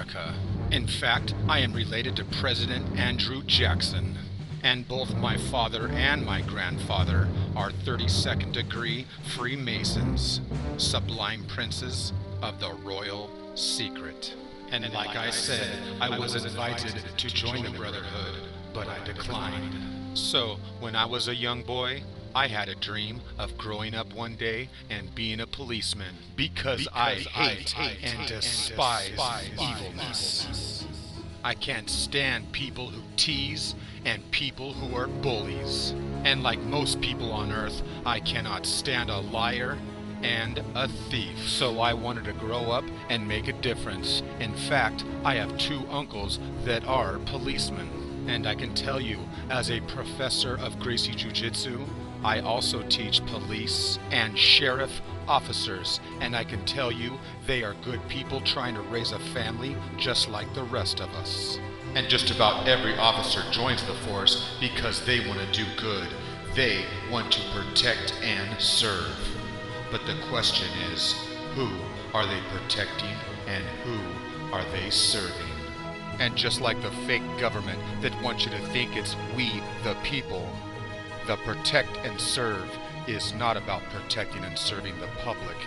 America. In fact, I am related to President Andrew Jackson. And both my father and my grandfather are 32nd degree Freemasons, sublime princes of the royal secret. And like I said, I was invited to join the Brotherhood, but I declined. So, when I was a young boy, I had a dream of growing up one day and being a policeman because I hate and despise evilness. I can't stand people who tease and people who are bullies. And like most people on Earth, I cannot stand a liar and a thief. So I wanted to grow up and make a difference. In fact, I have 2 uncles that are policemen. And I can tell you, as a professor of Gracie Jiu-Jitsu, I also teach police and sheriff officers, and I can tell you they are good people trying to raise a family just like the rest of us. And just about every officer joins the force because they want to do good. They want to protect and serve. But the question is, who are they protecting and who are they serving? And just like the fake government that wants you to think it's we the people, the protect and serve is not about protecting and serving the public.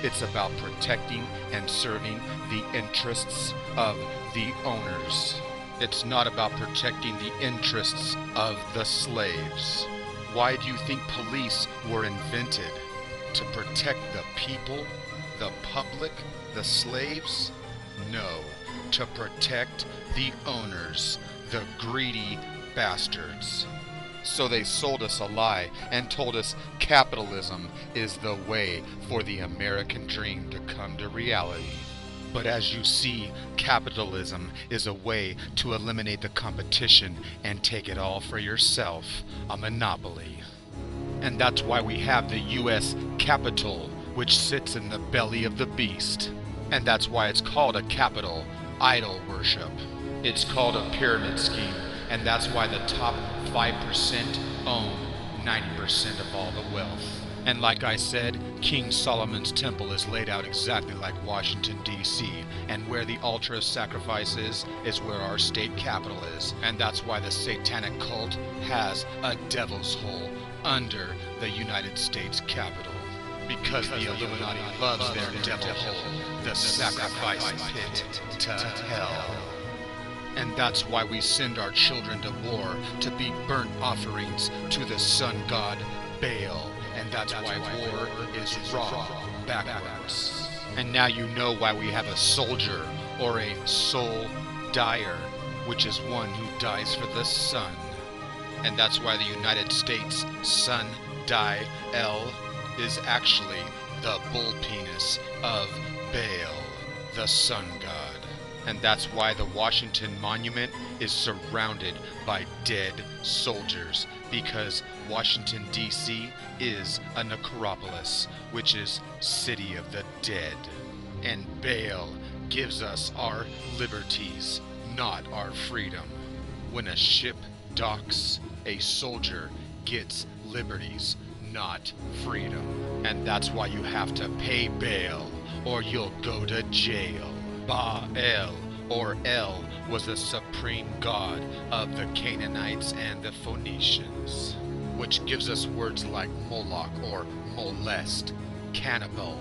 It's about protecting and serving the interests of the owners. It's not about protecting the interests of the slaves. Why do you think police were invented? To protect the people, the public, the slaves? No, to protect the owners, the greedy bastards. So they sold us a lie and told us capitalism is the way for the American dream to come to reality. But as you see, capitalism is a way to eliminate the competition and take it all for yourself, a monopoly. And that's why we have the U.S. Capitol, which sits in the belly of the beast. And that's why it's called a capital, idol worship. It's called a pyramid scheme, and that's why the top 5% own 90% of all the wealth. And like I said, King Solomon's temple is laid out exactly like Washington, D.C., and where the altar of sacrifice is where our state capital is. And that's why the satanic cult has a devil's hole under the United States Capitol. Because the Illuminati loves their devil hole, the sacrifice pit to hell. And that's why we send our children to war to be burnt offerings to the sun god Baal. And that's why war is wrong backwards. And now you know why we have a soldier or a soul dyer, which is one who dies for the sun. And that's why the United States sun L is actually the bull penis of Baal, the sun god. And that's why the Washington Monument is surrounded by dead soldiers, because Washington, D.C. is a necropolis, which is city of the dead. And Baal gives us our liberties, not our freedom. When a ship docks, a soldier gets liberties, not freedom. And that's why you have to pay Baal, or you'll go to jail. Baal, or El, was the supreme god of the Canaanites and the Phoenicians, which gives us words like Moloch or molest, cannibal.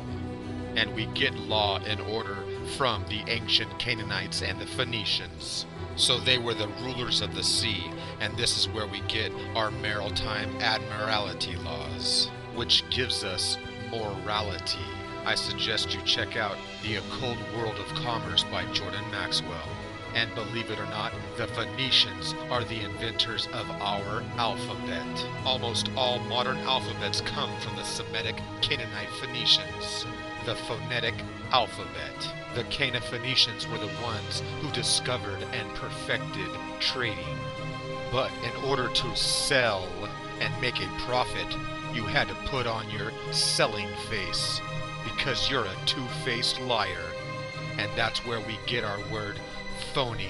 And we get law and order from the ancient Canaanites and the Phoenicians. So they were the rulers of the sea, and this is where we get our maritime admiralty laws, which gives us morality. I suggest you check out The Occult World of Commerce by Jordan Maxwell. And believe it or not, the Phoenicians are the inventors of our alphabet. Almost all modern alphabets come from the Semitic Canaanite Phoenicians. The phonetic alphabet. The Cana-Phoenicians were the ones who discovered and perfected trading. But in order to sell and make a profit, you had to put on your selling face, because you're a two-faced liar. And that's where we get our word phony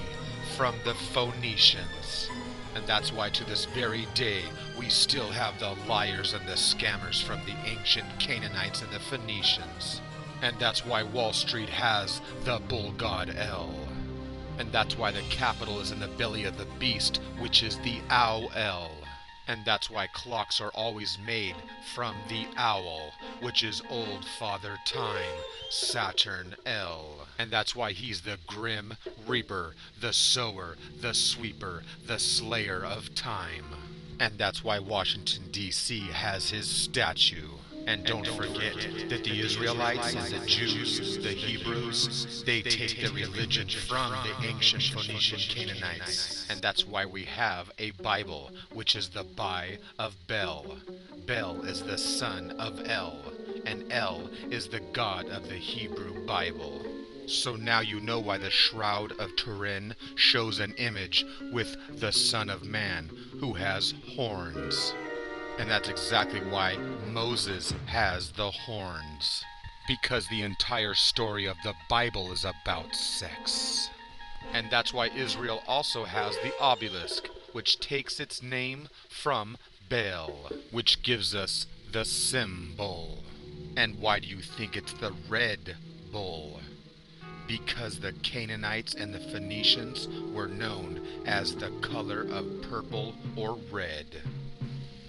from the Phoenicians. And that's why to this very day we still have the liars and the scammers from the ancient Canaanites and the Phoenicians. And that's why Wall Street has the bull god El. And that's why the capital is in the belly of the beast, which is the owl. And that's why clocks are always made from the owl, which is Old Father Time, Saturn L. And that's why he's the grim reaper, the sower, the sweeper, the slayer of time. And that's why Washington, D.C. has his statue. And don't forget that the Israelites and the Jews, the Hebrews, they take their religion from the ancient Phoenician Canaanites. And that's why we have a Bible, which is the Bi of Bel. Bel is the son of El, and El is the God of the Hebrew Bible. So now you know why the Shroud of Turin shows an image with the Son of Man, who has horns. And that's exactly why Moses has the horns. Because the entire story of the Bible is about sex. And that's why Israel also has the obelisk, which takes its name from Baal, which gives us the symbol. And why do you think it's the red bull? Because the Canaanites and the Phoenicians were known as the color of purple or red.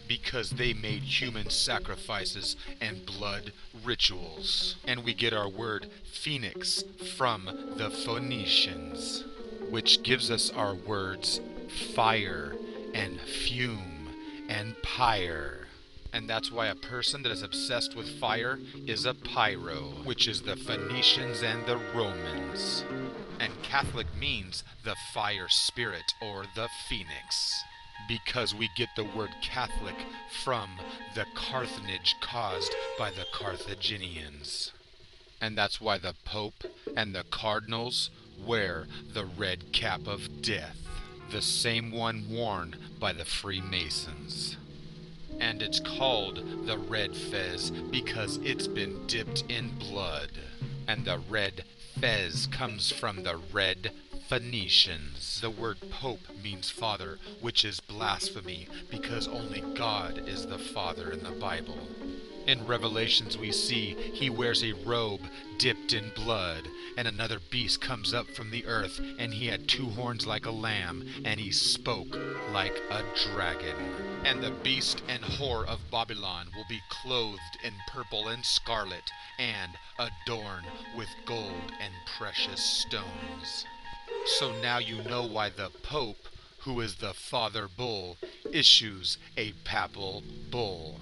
Because they made human sacrifices and blood rituals. And we get our word phoenix from the Phoenicians, which gives us our words fire and fume and pyre. And that's why a person that is obsessed with fire is a pyro, which is the Phoenicians and the Romans. And Catholic means the fire spirit or the phoenix. Because we get the word Catholic from the Carthage caused by the Carthaginians. And that's why the Pope and the Cardinals wear the red cap of death, the same one worn by the Freemasons. And it's called the red fez because it's been dipped in blood. And the red fez comes from the red Phoenicians. The word Pope means father, which is blasphemy because only God is the Father in the Bible. In Revelations we see he wears a robe dipped in blood, and another beast comes up from the earth, and he had 2 horns like a lamb, and he spoke like a dragon. And the beast and whore of Babylon will be clothed in purple and scarlet, and adorned with gold and precious stones. So now you know why the Pope, who is the Father Bull, issues a papal bull.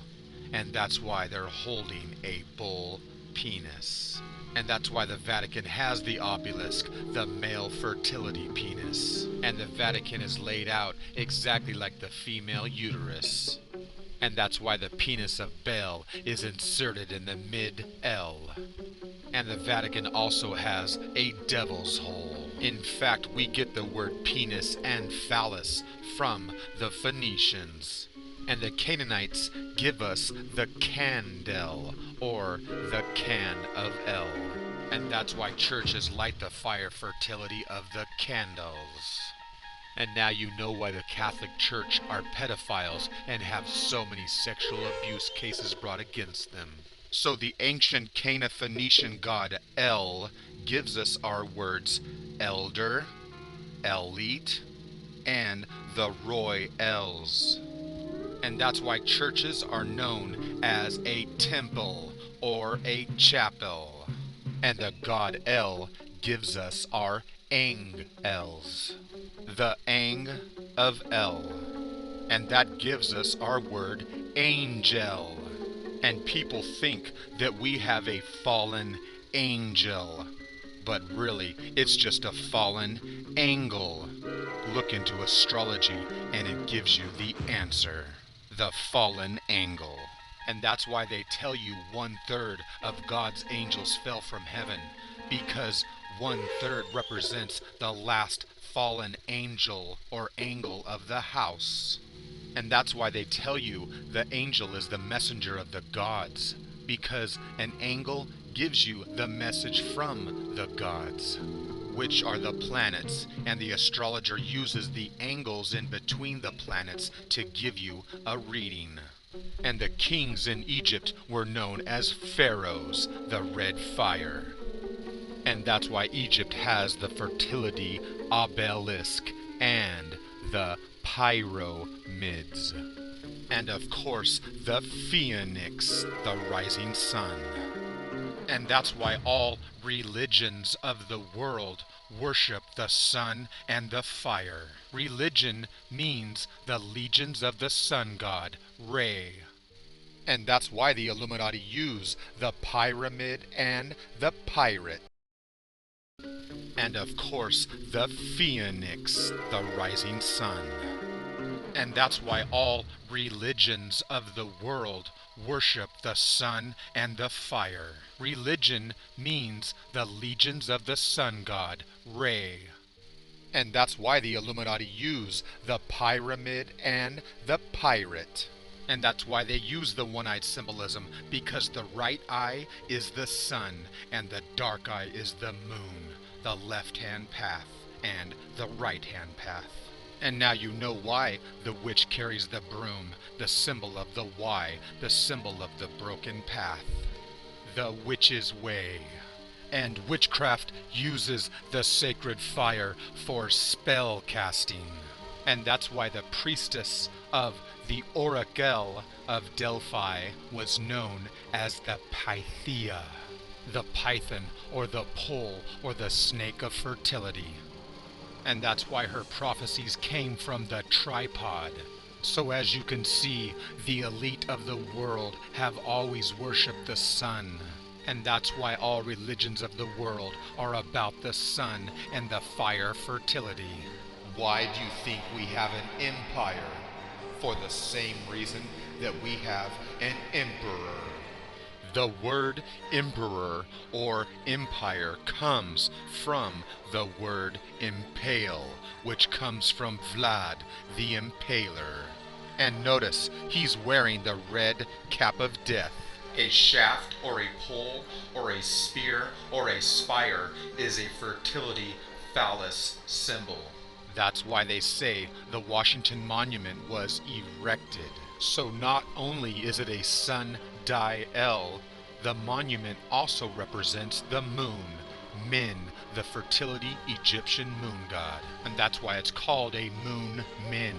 And that's why they're holding a bull penis. And that's why the Vatican has the obelisk, the male fertility penis. And the Vatican is laid out exactly like the female uterus. And that's why the penis of Baal is inserted in the mid-L. And the Vatican also has a devil's hole. In fact, we get the word penis and phallus from the Phoenicians. And the Canaanites give us the candle, or the can of El. And that's why churches light the fire fertility of the candles. And now you know why the Catholic Church are pedophiles and have so many sexual abuse cases brought against them. So the ancient Cana-Phoenician god El gives us our words elder, elite, and the Roy Els. And that's why churches are known as a temple or a chapel. And the god El gives us our angels, the ang of El. And that gives us our word angel. And people think that we have a fallen angel, but really it's just a fallen angle. Look into astrology and it gives you the answer. The fallen angle. And that's why they tell you 1/3 of God's angels fell from heaven, because 1/3 represents the last fallen angel or angle of the house. And that's why they tell you the angel is the messenger of the gods, because an angle gives you the message from the gods, which are the planets, and the astrologer uses the angles in between the planets to give you a reading. And the kings in Egypt were known as pharaohs, the red fire. And that's why Egypt has the fertility obelisk and the pyramids. And of course, the phoenix, the rising sun. And that's why all religions of the world worship the sun and the fire. Religion means the legions of the sun god, Re. And that's why the Illuminati use the pyramid and the pirate. And of course, the phoenix, the rising sun. And that's why all religions of the world worship the sun and the fire. Religion means the legions of the sun god, Re. And that's why the Illuminati use the pyramid and the pirate. And that's why they use the one-eyed symbolism, because the right eye is the sun and the dark eye is the moon, the left-hand path and the right-hand path. And now you know why the witch carries the broom, the symbol of the Y, the symbol of the broken path. The witch's way. And witchcraft uses the sacred fire for spell casting. And that's why the priestess of the Oracle of Delphi was known as the Pythia, the python or the pole or the snake of fertility. And that's why her prophecies came from the tripod. So as you can see, the elite of the world have always worshipped the sun. And that's why all religions of the world are about the sun and the fire fertility. Why do you think we have an empire? For the same reason that we have an emperor. The word emperor or empire comes from the word impale, which comes from Vlad the Impaler. And notice, he's wearing the red cap of death. A shaft or a pole or a spear or a spire is a fertility phallus symbol. That's why they say the Washington Monument was erected. So not only is it a sundial, the monument also represents the moon, Min, the fertility Egyptian moon god. And that's why it's called a moon min,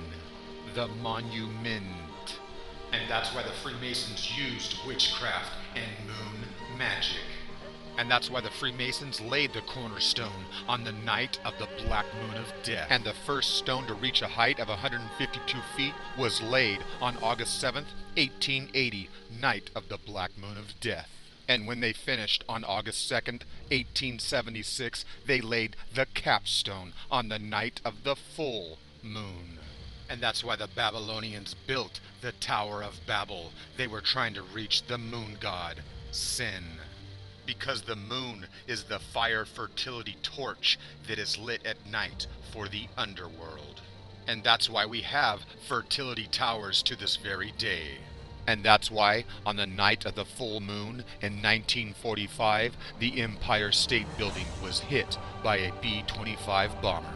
the monument. And that's why the Freemasons used witchcraft and moon magic. And that's why the Freemasons laid the cornerstone on the night of the Black Moon of Death. And the first stone to reach a height of 152 feet was laid on August 7th, 1880, night of the Black Moon of Death. And when they finished on August 2nd, 1876, they laid the capstone on the night of the full moon. And that's why the Babylonians built the Tower of Babel. They were trying to reach the moon god, Sin. Because the moon is the fire fertility torch that is lit at night for the underworld. And that's why we have fertility towers to this very day. And that's why on the night of the full moon in 1945, the Empire State Building was hit by a B-25 bomber.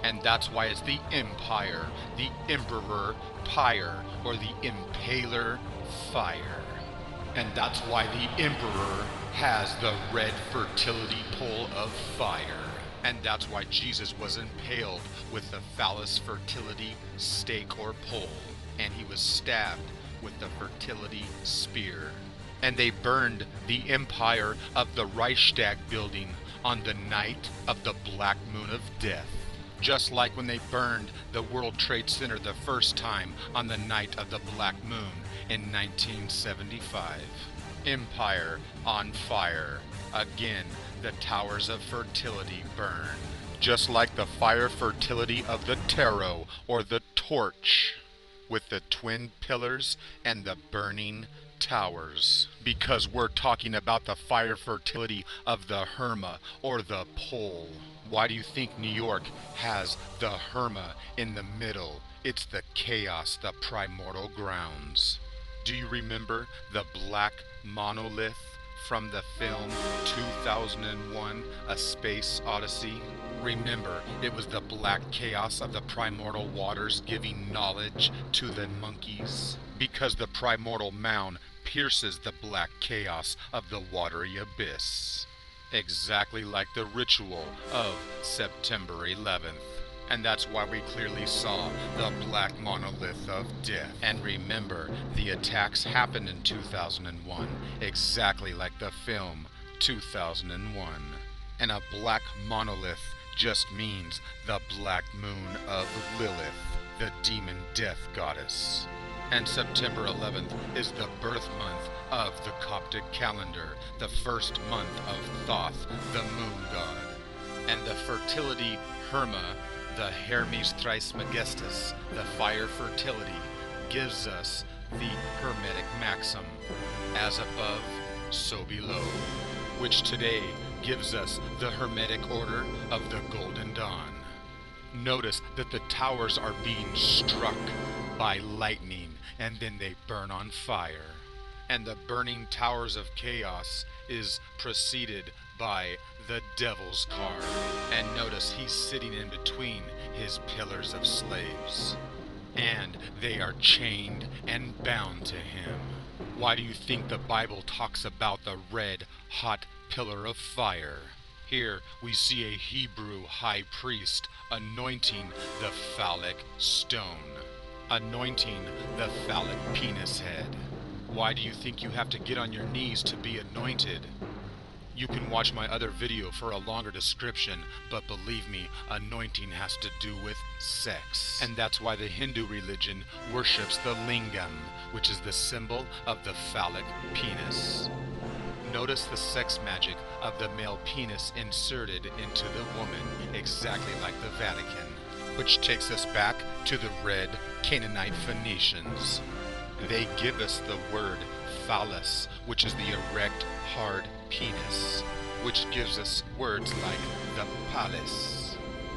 And that's why it's the Empire, the Emperor Pyre, or the Impaler Fire. And that's why the Emperor has the red fertility pole of fire. And that's why Jesus was impaled with the phallus fertility stake or pole. And he was stabbed with the fertility spear. And they burned the empire of the Reichstag building on the night of the Black Moon of Death. Just like when they burned the World Trade Center the first time on the night of the Black Moon in 1975. Empire on fire. Again, the towers of fertility burn. Just like the fire fertility of the tarot or the torch, with the twin pillars and the burning towers. Because we're talking about the fire fertility of the Herma or the pole. Why do you think New York has the Herma in the middle? It's the chaos, the primordial grounds. Do you remember the black monolith from the film 2001, A Space Odyssey? Remember, it was the black chaos of the primordial waters giving knowledge to the monkeys. Because the primordial mound pierces the black chaos of the watery abyss. exactly like the ritual of September 11th. And that's why we clearly saw the black monolith of death. And remember, the attacks happened in 2001, exactly like the film 2001. And a black monolith just means the black moon of Lilith, the demon death goddess. And September 11th is the birth month of the Coptic calendar, the first month of Thoth, the moon god. And the fertility Herma, the Hermes Trismegistus, the fire fertility, gives us the Hermetic maxim, as above, so below, which today gives us the Hermetic order of the Golden Dawn. Notice that the towers are being struck by lightning, and then they burn on fire. And the burning towers of chaos is preceded by the devil's car. And notice he's sitting in between his pillars of slaves. And they are chained and bound to him. Why do you think the Bible talks about the red, hot pillar of fire? Here we see a Hebrew high priest anointing the phallic stone, anointing the phallic penis head. Why do you think you have to get on your knees to be anointed? You can watch my other video for a longer description, but believe me, anointing has to do with sex. And that's why the Hindu religion worships the lingam, which is the symbol of the phallic penis. Notice the sex magic of the male penis inserted into the woman, exactly like the Vatican. Which takes us back to the red Canaanite Phoenicians. They give us the word phallus, which is the erect, hard penis, which gives us words like the palace.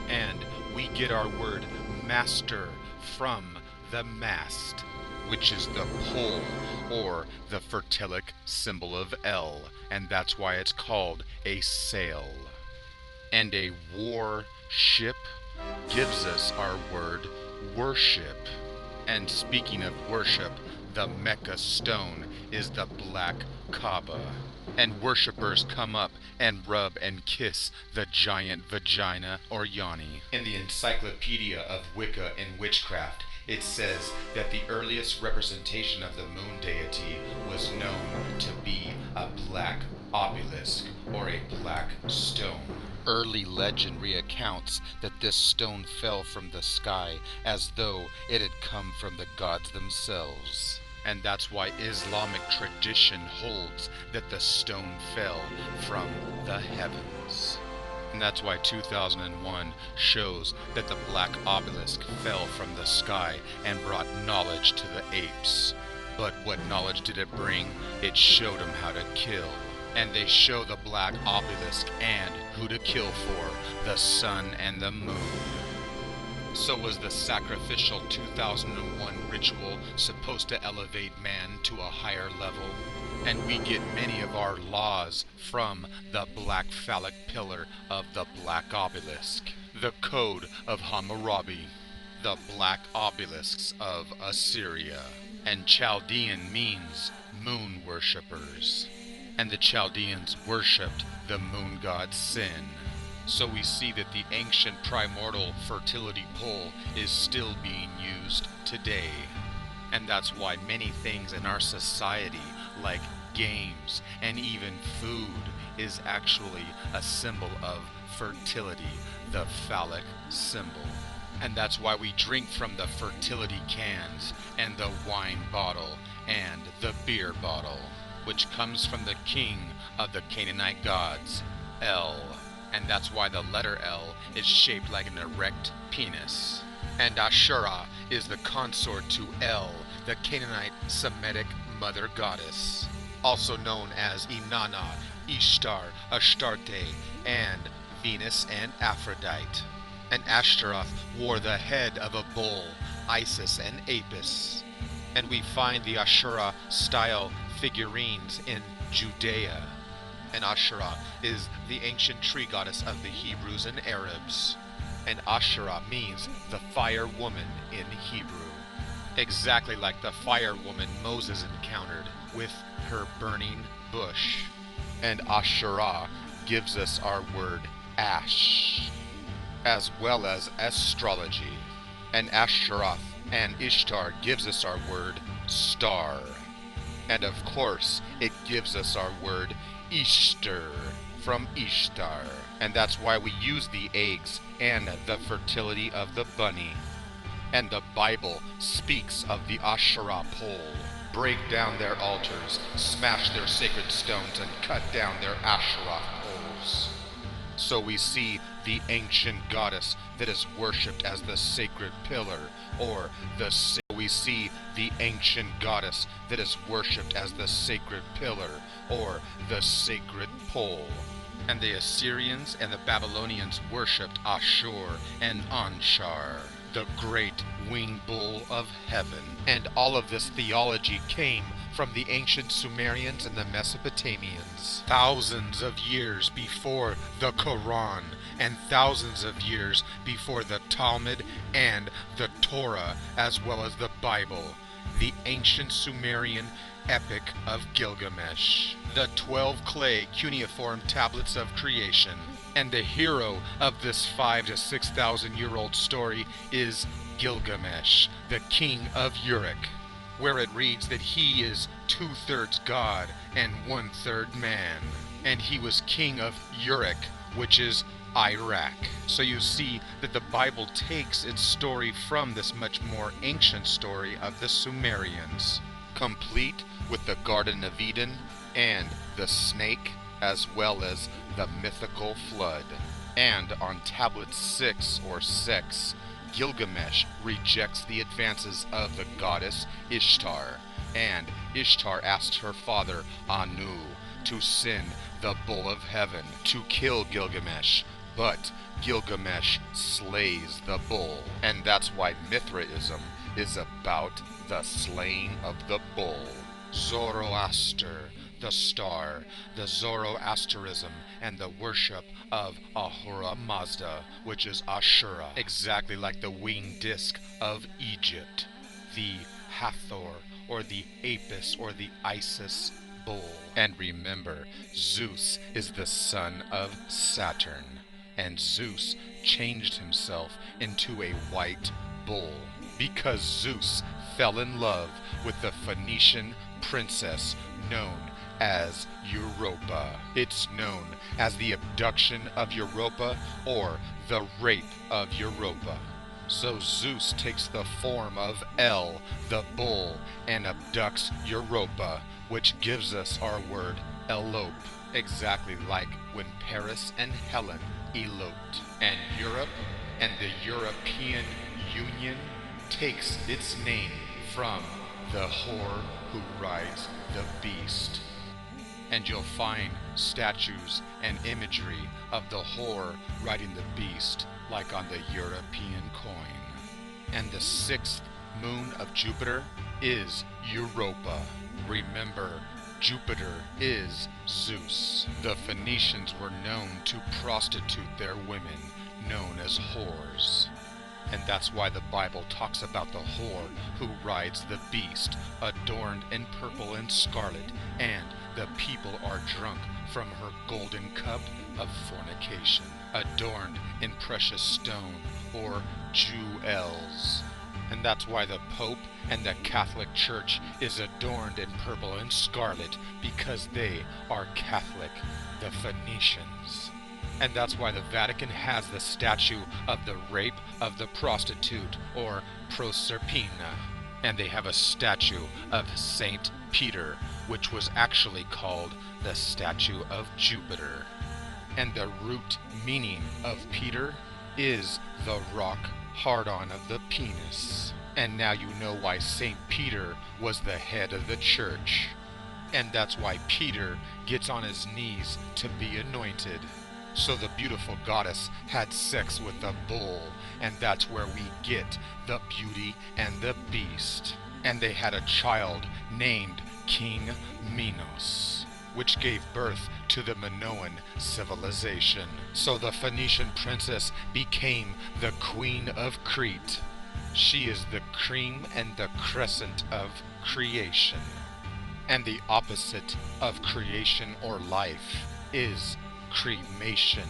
And we get our word master from the mast, which is the pole, or the fertilic symbol of L, and that's why it's called a sail. And a war ship gives us our word worship. And speaking of worship, the Mecca stone is the black Kaaba. And worshippers come up and rub and kiss the giant vagina or yoni. In the Encyclopedia of Wicca and Witchcraft, it says that the earliest representation of the moon deity was known to be a black obelisk, or a black stone. Early legend recounts that this stone fell from the sky as though it had come from the gods themselves. And that's why Islamic tradition holds that the stone fell from the heavens. And that's why 2001 shows that the black obelisk fell from the sky and brought knowledge to the apes. But what knowledge did it bring? It showed them how to kill. And they show the black obelisk and who to kill for, the sun and the moon. So was the sacrificial 2001 ritual supposed to elevate man to a higher level? And we get many of our laws from the black phallic pillar of the black obelisk, the Code of Hammurabi, the black obelisks of Assyria. And Chaldean means moon worshippers. And the Chaldeans worshipped the moon god Sin. So we see that the ancient primordial fertility pole is still being used today. And that's why many things in our society, like games and even food, is actually a symbol of fertility, the phallic symbol. And that's why we drink from the fertility cans and the wine bottle and the beer bottle, which comes from the king of the Canaanite gods, El. And that's why the letter L is shaped like an erect penis. And Ashura is the consort to El, the Canaanite Semitic mother goddess, also known as Inanna, Ishtar, Astarte, and Venus and Aphrodite. And Ashtaroth wore the head of a bull, Isis and Apis. And we find the Ashura style figurines in Judea. And Ashura is the ancient tree goddess of the Hebrews and Arabs. And Ashura means the fire woman in Hebrew, exactly like the fire woman Moses encountered with her burning bush. And Ashura gives us our word ash, as well as astrology. And Ashtaroth and Ishtar gives us our word star. And of course, it gives us our word Easter from Ishtar. And that's why we use the eggs and the fertility of the bunny. And the Bible speaks of the Asherah pole. Break down their altars, smash their sacred stones, and cut down their Asherah poles. So we see the ancient goddess that is worshipped as the sacred pillar, or we see the ancient goddess that is worshipped as the sacred pillar, or the sacred pole. And the Assyrians and the Babylonians worshipped Ashur and Anshar, the great winged bull of heaven. And all of this theology came from the ancient Sumerians and the Mesopotamians, thousands of years before the Quran, and thousands of years before the Talmud and the Torah, as well as the Bible, the ancient Sumerian epic of Gilgamesh, the 12 clay cuneiform tablets of creation. And the hero of this 5,000 to 6,000 year old story is Gilgamesh, the king of Uruk, where it reads that he is 2/3 God and 1/3 man. And he was king of Uruk, which is Iraq. So you see that the Bible takes its story from this much more ancient story of the Sumerians, complete with the Garden of Eden and the snake, as well as the mythical flood. And on tablet 6 or 6, Gilgamesh rejects the advances of the goddess Ishtar, and Ishtar asks her father Anu to send the bull of heaven to kill Gilgamesh, but Gilgamesh slays the bull. And that's why Mithraism is about the slaying of the bull. Zoroaster, the star, the Zoroasterism, and the worship of Ahura Mazda, which is Ashura, exactly like the winged disc of Egypt, the Hathor, or the Apis, or the Isis bull. And remember, Zeus is the son of Saturn, and Zeus changed himself into a white bull because Zeus fell in love with the Phoenician princess known as Europa. It's known as the abduction of Europa, or the rape of Europa. So Zeus takes the form of El, the bull, and abducts Europa, which gives us our word elope, exactly like when Paris and Helen eloped. And Europe and the European Union takes its name from the whore who rides the beast. And you'll find statues and imagery of the whore riding the beast, like on the European coin. And the 6th moon of Jupiter is Europa. Remember, Jupiter is Zeus. The Phoenicians were known to prostitute their women, known as whores. And that's why the Bible talks about the whore who rides the beast, adorned in purple and scarlet, and the people are drunk from her golden cup of fornication, adorned in precious stone or jewels. And that's why the Pope and the Catholic Church is adorned in purple and scarlet, because they are Catholic, the Phoenicians. And that's why the Vatican has the statue of the rape of the prostitute, or Proserpina. And they have a statue of Saint Peter, which was actually called the statue of Jupiter. And the root meaning of Peter is the rock hard-on of the penis. And now you know why Saint Peter was the head of the church. And that's why Peter gets on his knees to be anointed. So the beautiful goddess had sex with the bull, and that's where we get the Beauty and the Beast. And they had a child named King Minos, which gave birth to the Minoan civilization. So the Phoenician princess became the Queen of Crete. She is the cream and the crescent of creation. And the opposite of creation or life is cremation,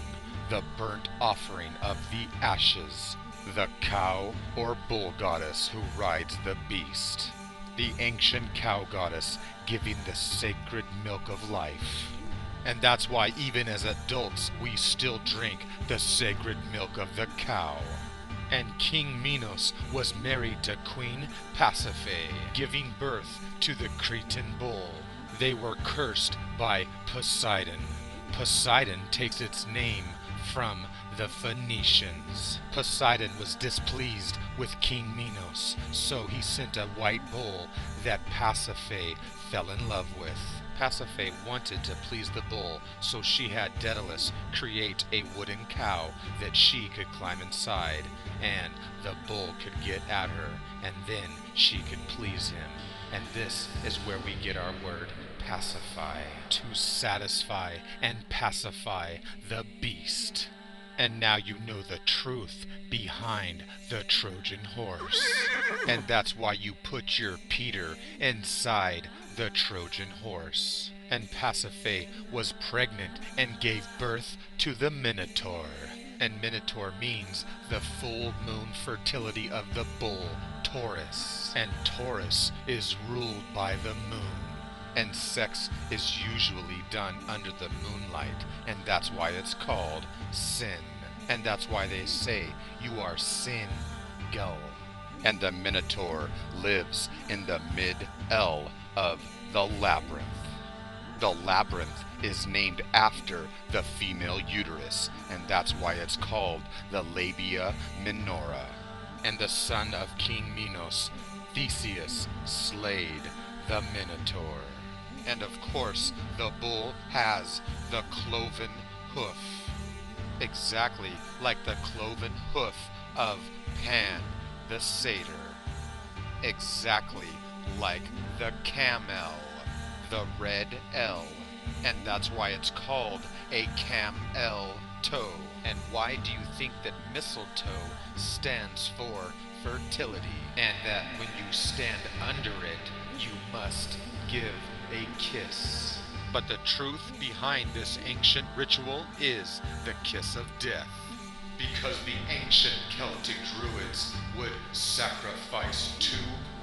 the burnt offering of the ashes, the cow or bull goddess who rides the beast, the ancient cow goddess giving the sacred milk of life. And that's why even as adults we still drink the sacred milk of the cow. And King Minos was married to Queen Pasiphae, giving birth to the Cretan bull. They were cursed by Poseidon. Poseidon takes its name from the Phoenicians. Poseidon was displeased with King Minos, so he sent a white bull that Pasiphae fell in love with. Pasiphae wanted to please the bull, so she had Daedalus create a wooden cow that she could climb inside, and the bull could get at her, and then she could please him. And this is where we get our word pacify, to satisfy and pacify the beast. And now you know the truth behind the Trojan horse. And that's why you put your Peter inside the Trojan horse. And Pasiphae was pregnant and gave birth to the Minotaur. And Minotaur means the full moon fertility of the bull, Taurus. And Taurus is ruled by the moon. And sex is usually done under the moonlight, and that's why it's called sin. And that's why they say you are single. And the Minotaur lives in the mid-L of the labyrinth. The labyrinth is named after the female uterus, and that's why it's called the labia minora. And the son of King Minos, Theseus, slayed the Minotaur. And of course, the bull has the cloven hoof, exactly like the cloven hoof of Pan the satyr, exactly like the camel, the red L, and that's why it's called a camel toe. And why do you think that mistletoe stands for fertility, and that when you stand under it, you must give a kiss? But the truth behind this ancient ritual is the kiss of death. Because the ancient Celtic Druids would sacrifice 2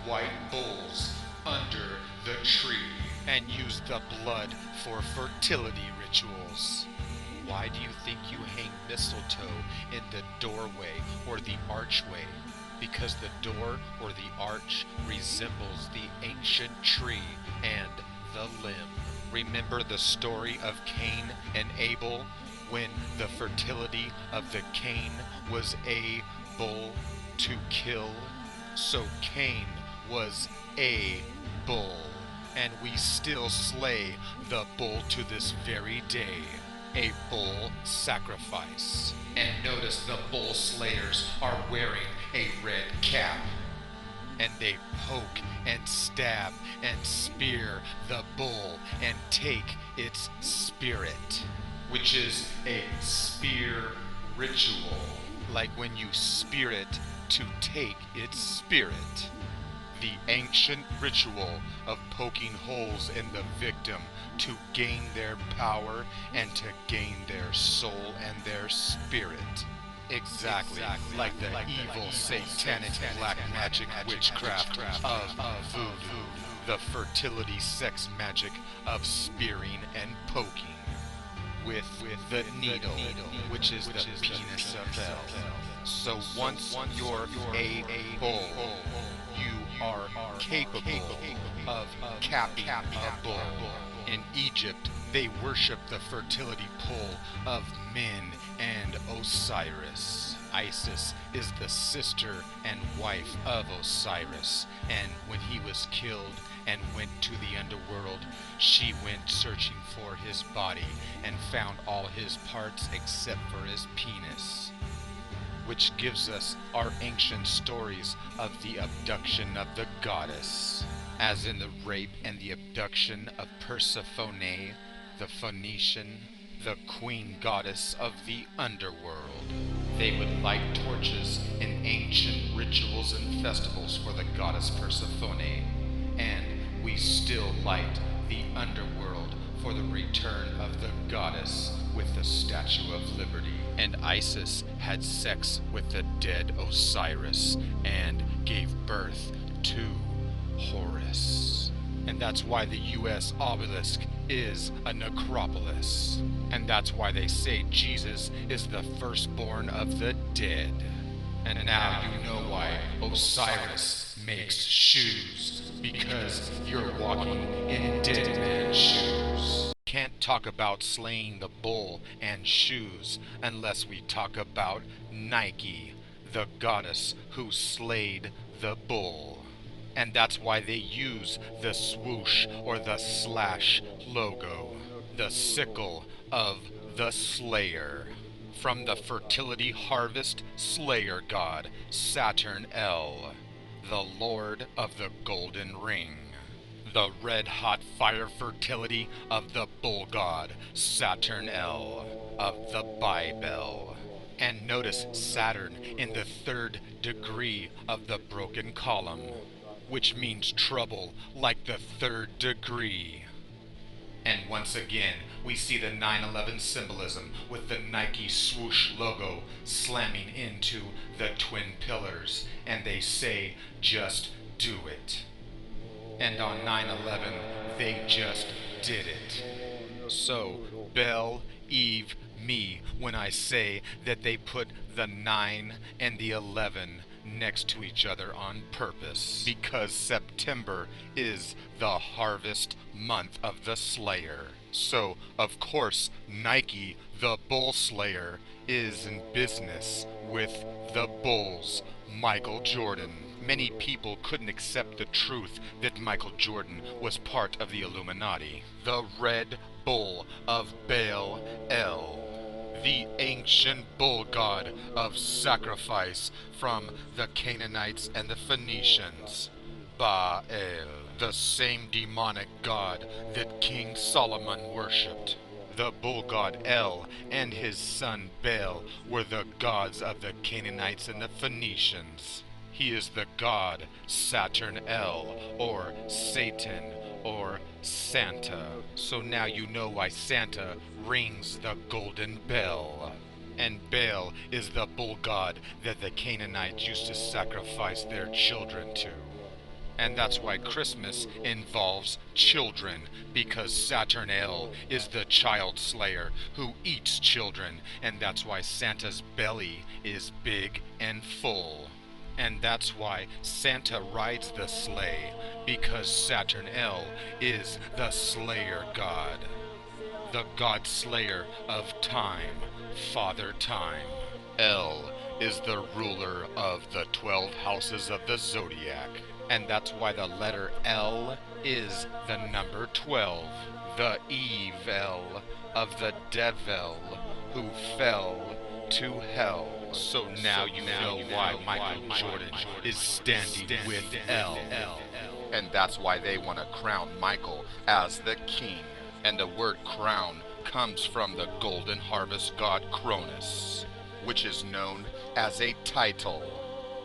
white bulls under the tree and use the blood for fertility rituals. Why do you think you hang mistletoe in the doorway or the archway? Because the door or the arch resembles the ancient tree and the limb. Remember the story of Cain and Abel, when the fertility of the Cain was a bull to kill? So Cain was a bull, and we still slay the bull to this very day. A bull sacrifice. And notice the bull slayers are wearing a red cap. And they poke and stab and spear the bull and take its spirit, which is a spear ritual, like when you spear it to take its spirit. The ancient ritual of poking holes in the victim to gain their power and to gain their soul and their spirit. Exactly like the evil satanic black magic witchcraft of voodoo, the fertility sex magic of spearing and poking with the needle, which is the penis of hell. So once you're a bull, you are capable of capping a bull. In Egypt, they worship the fertility pole of Min and Osiris. Isis is the sister and wife of Osiris, and when he was killed and went to the underworld, she went searching for his body and found all his parts except for his penis, which gives us our ancient stories of the abduction of the goddess, as in the rape and the abduction of Persephone, the Phoenician, the queen goddess of the underworld. They would light torches in ancient rituals and festivals for the goddess Persephone, and we still light the underworld for the return of the goddess with the Statue of Liberty, and Isis had sex with the dead Osiris and gave birth to Horus. And that's why the U.S. obelisk is a necropolis. And that's why they say Jesus is the firstborn of the dead. And now you know why Osiris makes shoes, because you're walking in dead man's shoes. Can't talk about slaying the bull and shoes unless we talk about Nike, the goddess who slayed the bull. And that's why they use the swoosh or the slash logo, the sickle of the slayer. From the fertility harvest slayer god, Saturn El, the lord of the golden ring. The red-hot fire fertility of the bull god, Saturn El, of the Bible. And notice Saturn in the third degree of the broken column, which means trouble like the third degree. And once again, we see the 9/11 symbolism with the Nike swoosh logo slamming into the twin pillars, and they say, just do it. And on 9/11, they just did it. So, believe me when I say that they put the 9 and the 11 next to each other on purpose, because September is the harvest month of the Slayer. So, of course, Nike, the Bull Slayer, is in business with the Bulls, Michael Jordan. Many people couldn't accept the truth that Michael Jordan was part of the Illuminati. The Red Bull of Baal El, the ancient bull god of sacrifice from the Canaanites and the Phoenicians. Baal, the same demonic god that King Solomon worshipped. The bull god El and his son Baal were the gods of the Canaanites and the Phoenicians. He is the god Saturn El, or Satan, or Santa. So now you know why Santa rings the golden bell. And Baal is the bull god that the Canaanites used to sacrifice their children to. And that's why Christmas involves children, because Saturn El is the child slayer who eats children, and that's why Santa's belly is big and full. And that's why Santa rides the sleigh, because Saturn El is the slayer god. The god slayer of time, Father Time. El is the ruler of the 12 houses of the zodiac. And that's why the letter L is the number 12. The evil of the devil who fell to hell. So now you know why Michael Jordan is standing with L. And that's why they want to crown Michael as the king. And the word crown comes from the golden harvest god Cronus, which is known as a title.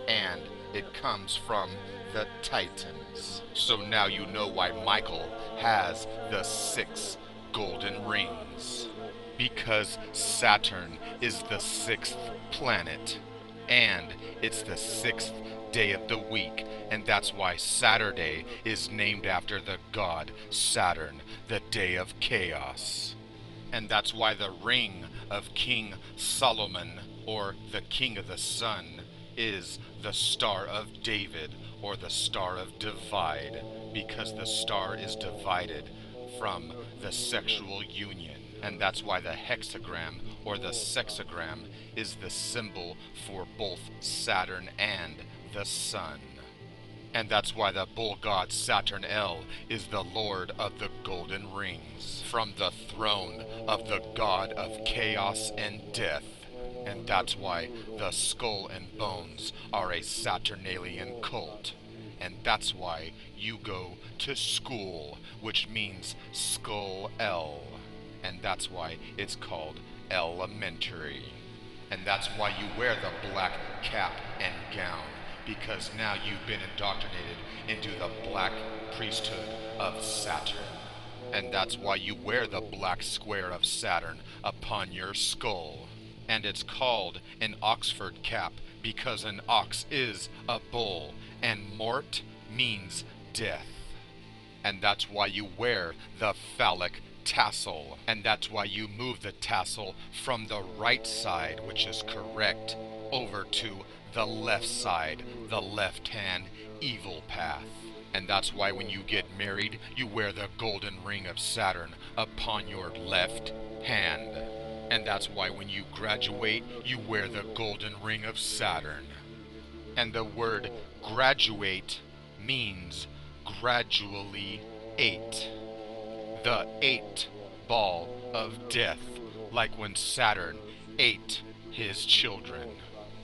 And it comes from the Titans. So now you know why Michael has the 6 golden rings. Because Saturn is the 6th planet, and it's the 6th day of the week, and that's why Saturday is named after the god Saturn, the day of chaos. And that's why the ring of King Solomon, or the King of the Sun, is the Star of David, or the Star of Divide, because the star is divided from the sexual union. And that's why the hexagram, or the sexagram, is the symbol for both Saturn and the Sun. And that's why the bull god Saturn El is the lord of the golden rings, from the throne of the god of chaos and death. And that's why the skull and bones are a Saturnalian cult. And that's why you go to school, which means Skull El. And that's why it's called elementary. And that's why you wear the black cap and gown, because now you've been indoctrinated into the black priesthood of Saturn. And that's why you wear the black square of Saturn upon your skull. And it's called an Oxford cap because an ox is a bull, and mort means death. And that's why you wear the phallic tassel. And that's why you move the tassel from the right side, which is correct, over to the left side, the left-hand evil path. And that's why when you get married, you wear the golden ring of Saturn upon your left hand. And that's why when you graduate, you wear the golden ring of Saturn. And the word graduate means gradually ate. The eighth ball of death, like when Saturn ate his children.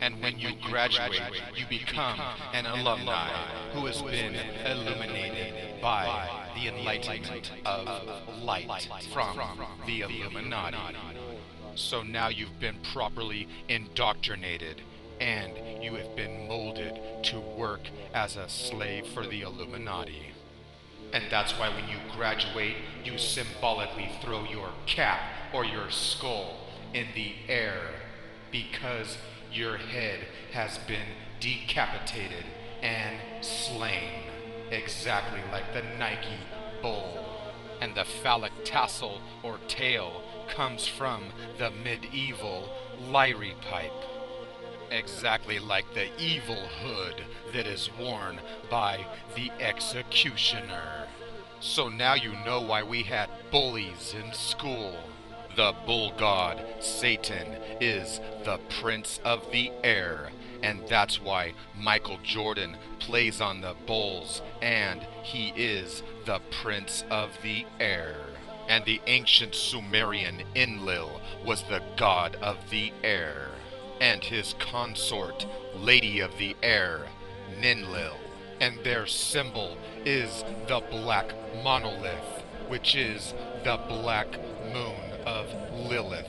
And when you graduate, you become an alumni who has been illuminated by the enlightenment of light from the Illuminati. So now you've been properly indoctrinated, and you have been molded to work as a slave for the Illuminati. And that's why when you graduate, you symbolically throw your cap or your skull in the air, because your head has been decapitated and slain, exactly like the Nike bull. And the phallic tassel or tail comes from the medieval lyre pipe, exactly like the evil hood that is worn by the executioner. So now you know why we had bullies in school. The bull god, Satan, is the prince of the air, and that's why Michael Jordan plays on the Bulls, and he is the prince of the air. And the ancient Sumerian Enlil was the god of the air, and his consort, Lady of the Air, Ninlil. And their symbol is the black monolith, which is the black moon of Lilith.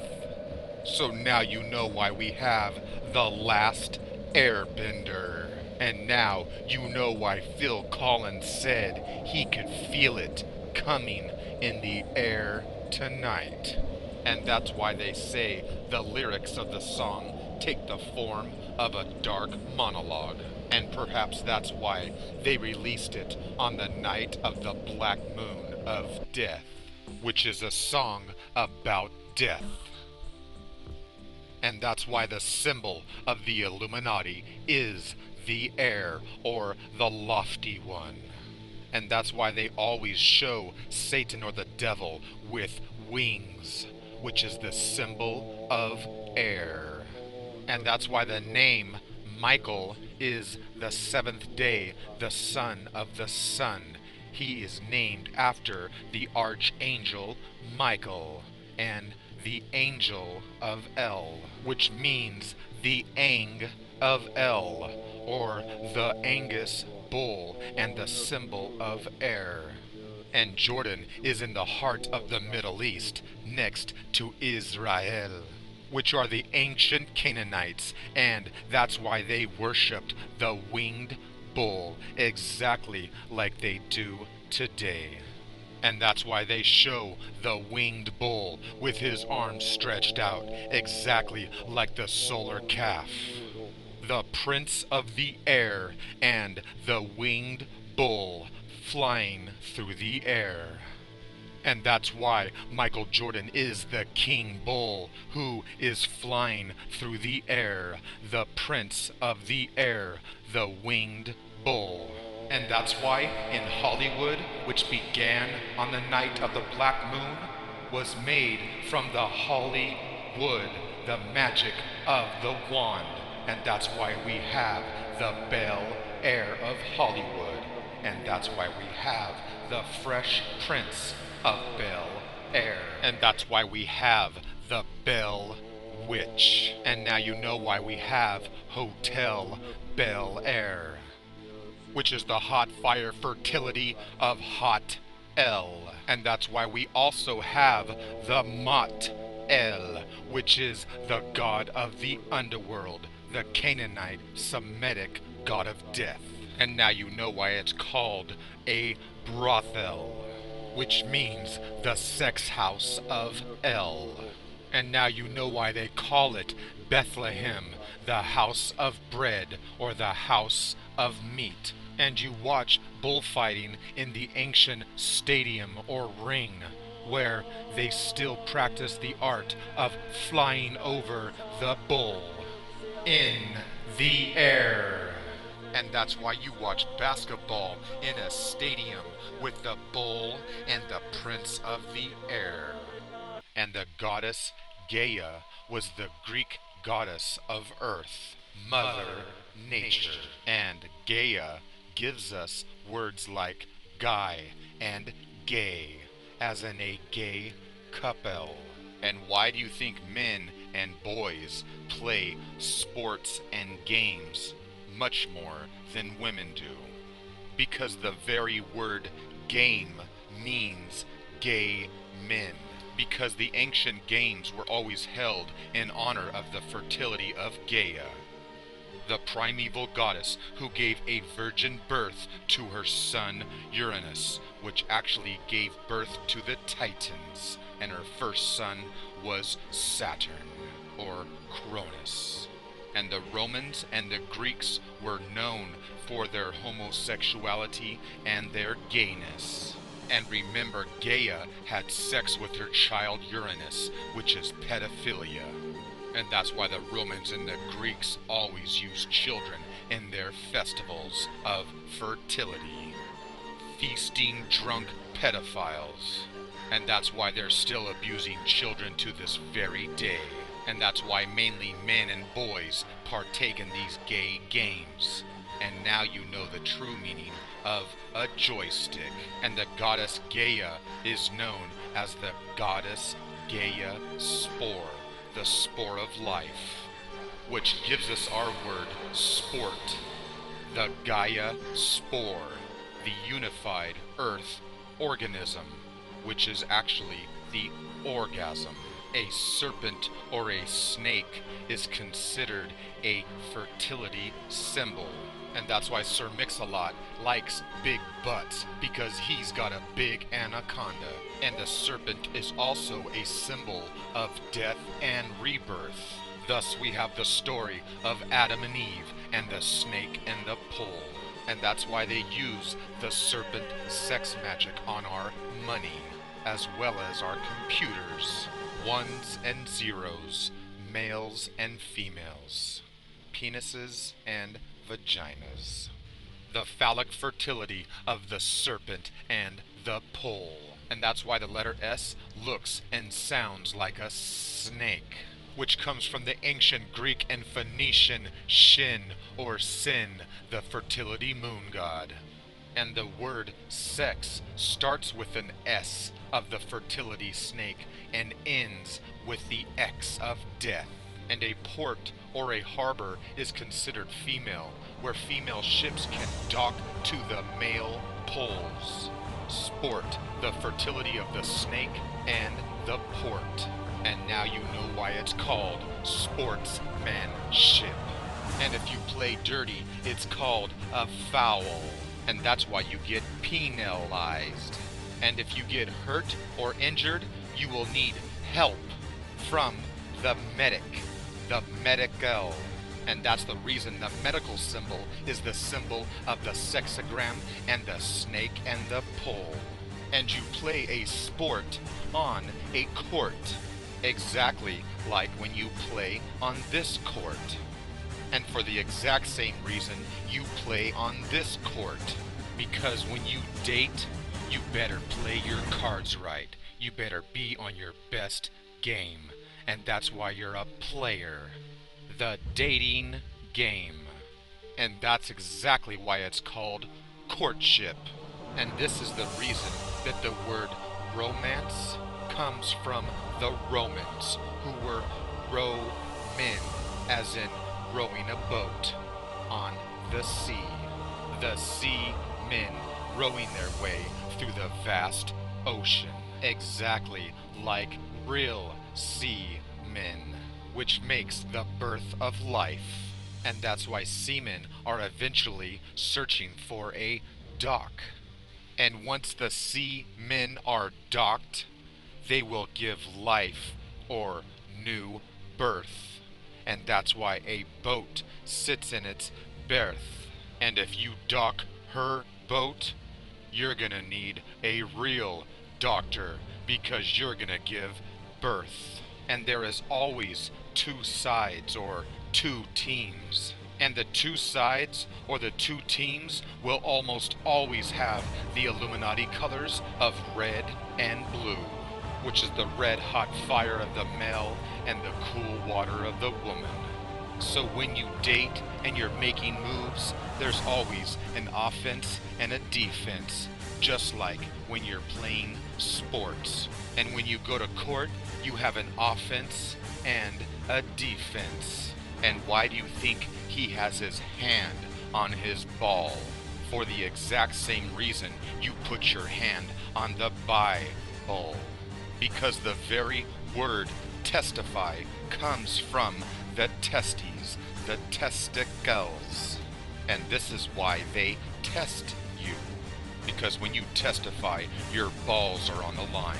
So now you know why we have the last airbender. And now you know why Phil Collins said he could feel it coming in the air tonight. And that's why they say the lyrics of the song take the form of a dark monologue. And perhaps that's why they released it on the night of the black moon of death, which is a song about death. And that's why the symbol of the Illuminati is the air, or the lofty one. And that's why they always show Satan or the devil with wings, which is the symbol of air. And that's why the name Michael is the seventh day, the son of the sun. He is named after the archangel Michael and the angel of El, which means the Ang of El, or the Angus bull, and the symbol of air. And Jordan is in the heart of the Middle East, next to Israel, which are the ancient Canaanites, and that's why they worshipped the winged bull, exactly like they do today. And that's why they show the winged bull with his arms stretched out, exactly like the solar calf. The prince of the air and the winged bull flying through the air. And that's why Michael Jordan is the king bull who is flying through the air, the prince of the air, the winged bull. And that's why in Hollywood, which began on the night of the black moon, was made from the holly wood, the magic of the wand. And that's why we have the Bel Air of Hollywood. And that's why we have the Fresh Prince of Bel Air. And that's why we have the Bell Witch. And now you know why we have Hotel Bel Air, which is the hot fire fertility of Hot El. And that's why we also have the Mot El, which is the god of the underworld, the Canaanite Semitic god of death. And now you know why it's called a brothel. which means the sex house of El. And now you know why they call it Bethlehem, the house of bread, or the house of meat. And you watch bullfighting in the ancient stadium or ring, where they still practice the art of flying over the bull in the air. And that's why you watch basketball in a stadium with the bull and the prince of the air. And the goddess Gaia was the Greek goddess of earth, Mother Nature. And Gaia gives us words like guy and gay, as in a gay couple. And why do you think men and boys play sports and games much more than women do? Because the very word game means gay men. Because the ancient games were always held in honor of the fertility of Gaia, the primeval goddess who gave a virgin birth to her son Uranus, which actually gave birth to the Titans, and her first son was Saturn, or Cronus. And the Romans and the Greeks were known for their homosexuality and their gayness. And remember, Gaia had sex with her child Uranus, which is pedophilia. And that's why the Romans and the Greeks always used children in their festivals of fertility. Feasting drunk pedophiles. And that's why they're still abusing children to this very day. And that's why mainly men and boys partake in these gay games. And now you know the true meaning of a joystick. And the goddess Gaia is known as the goddess Gaia Spore, the spore of life, which gives us our word sport. The Gaia Spore, the unified earth organism, which is actually the orgasm. A serpent or a snake is considered a fertility symbol. And that's why Sir Mix-a-Lot likes big butts, because he's got a big anaconda. And the serpent is also a symbol of death and rebirth. Thus we have the story of Adam and Eve and the snake and the pole. And that's why they use the serpent sex magic on our money, as well as our computers. Ones and zeros, males and females, penises and vaginas. The phallic fertility of the serpent and the pole. And that's why the letter S looks and sounds like a snake, which comes from the ancient Greek and Phoenician Shin or Sin, the fertility moon god. And the word sex starts with an S of the fertility snake and ends with the X of death. And a port or a harbor is considered female, where female ships can dock to the male poles. Sport, the fertility of the snake and the port. And now you know why it's called sportsmanship. And if you play dirty, it's called a foul. And that's why you get penalized. And if you get hurt or injured, you will need help from the medic, the medical. And that's the reason the medical symbol is the symbol of the sexagram and the snake and the pole. And you play a sport on a court, exactly like when you play on this court. And for the exact same reason, you play on this court. Because when you date, you better play your cards right. You better be on your best game. And that's why you're a player. The dating game. And that's exactly why it's called courtship. And this is the reason that the word romance comes from the Romans, who were rowmen, as in rowing a boat on the sea. The sea men rowing their way through the vast ocean, exactly like real sea men, which makes the birth of life. And that's why seamen are eventually searching for a dock. And once the seamen are docked, they will give life or new birth. And that's why a boat sits in its berth. And if you dock her boat, you're gonna need a real doctor because you're gonna give birth. And there is always two sides or two teams. And the two sides or the two teams will almost always have the Illuminati colors of red and blue, which is the red hot fire of the male and the cool water of the woman. So when you date and you're making moves, there's always an offense and a defense, just like when you're playing sports. And when you go to court, you have an offense and a defense. And why do you think he has his hand on his ball? For the exact same reason you put your hand on the Bible. Because the very word testify comes from the testes, the testicles. And this is why they test you. Because when you testify, your balls are on the line.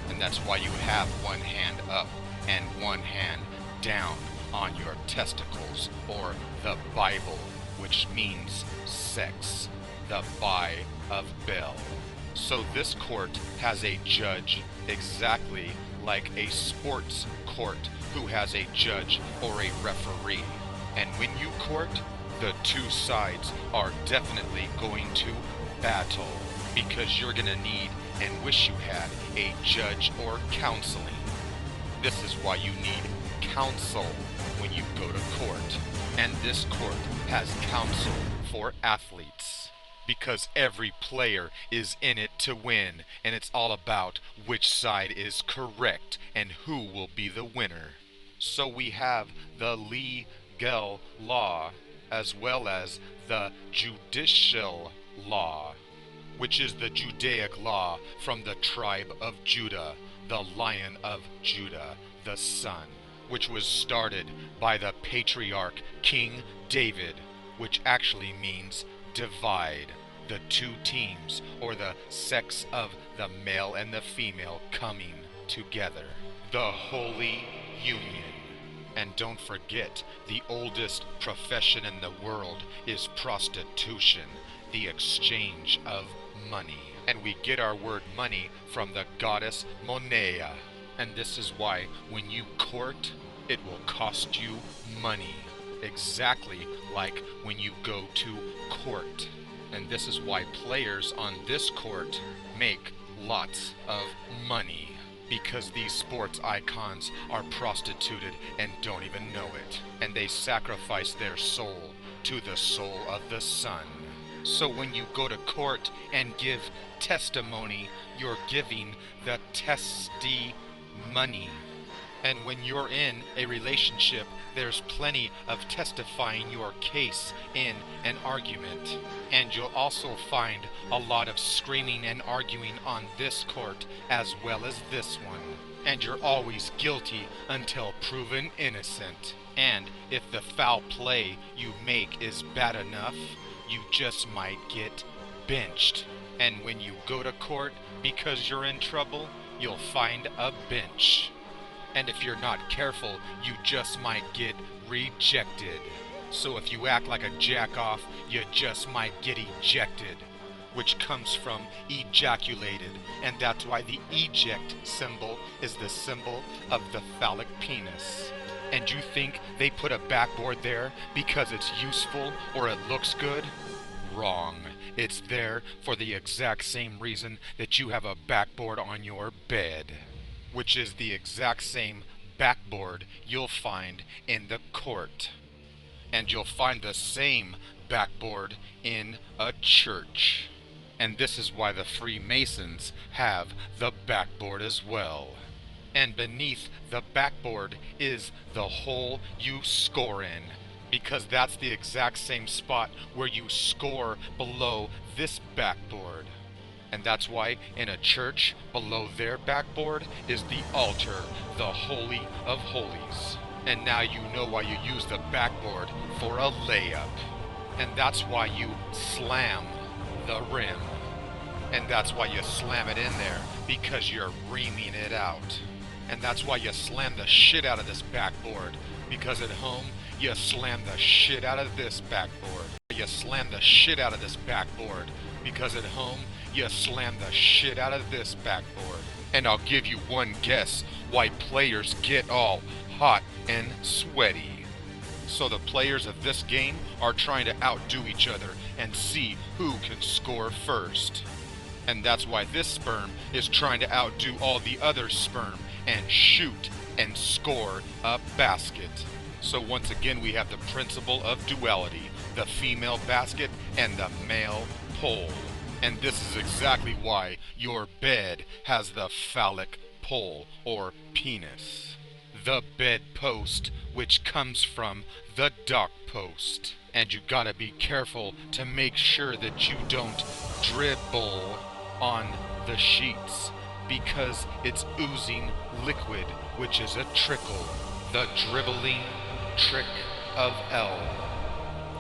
And that's why you have one hand up and one hand down on your testicles, or the Bible, which means sex, the Bi of Bel. So this court has a judge exactly like a sports court who has a judge or a referee. And when you court, the two sides are definitely going to battle, because you're gonna need and wish you had a judge or counseling. This is why you need counsel when you go to court. And this court has counsel for athletes, because every player is in it to win, and it's all about which side is correct and who will be the winner. So we have the legal law as well as the judicial law, which is the Judaic law from the tribe of Judah, the Lion of Judah, the Son, which was started by the patriarch King David, which actually means divide, the two teams or the sex of the male and the female coming together, the holy union. And don't forget, the oldest profession in the world is prostitution, the exchange of money. And we get our word money from the goddess Monea. And this is why when you court, it will cost you money. Exactly like when you go to court. And this is why players on this court make lots of money. Because these sports icons are prostituted and don't even know it. And they sacrifice their soul to the soul of the Son. So when you go to court and give testimony, you're giving the testimony. And when you're in a relationship, there's plenty of testifying your case in an argument. And you'll also find a lot of screaming and arguing on this court as well as this one. And you're always guilty until proven innocent. And if the foul play you make is bad enough, you just might get benched. And when you go to court because you're in trouble, you'll find a bench. And if you're not careful, you just might get rejected. So if you act like a jack-off, you just might get ejected, which comes from ejaculated, and that's why the eject symbol is the symbol of the phallic penis. And you think they put a backboard there because it's useful or it looks good? Wrong. It's there for the exact same reason that you have a backboard on your bed, which is the exact same backboard you'll find in the court. And you'll find the same backboard in a church. And this is why the Freemasons have the backboard as well. And beneath the backboard is the hole you score in, because that's the exact same spot where you score below this backboard. And that's why in a church, below their backboard is the altar, the Holy of Holies. And now you know why you use the backboard for a layup. And that's why you slam the rim. And that's why you slam it in there, because you're reaming it out. And that's why you slam the shit out of this backboard, because at home, you slam the shit out of this backboard. You slam the shit out of this backboard, because at home, you slam the shit out of this backboard. And I'll give you one guess why players get all hot and sweaty. So the players of this game are trying to outdo each other and see who can score first. And that's why this sperm is trying to outdo all the other sperm and shoot and score a basket. So once again we have the principle of duality, the female basket and the male pole. And this is exactly why your bed has the phallic pole or penis. The bedpost, which comes from the dock post. And you gotta be careful to make sure that you don't dribble on the sheets, because it's oozing liquid, which is a trickle. The dribbling trick of L.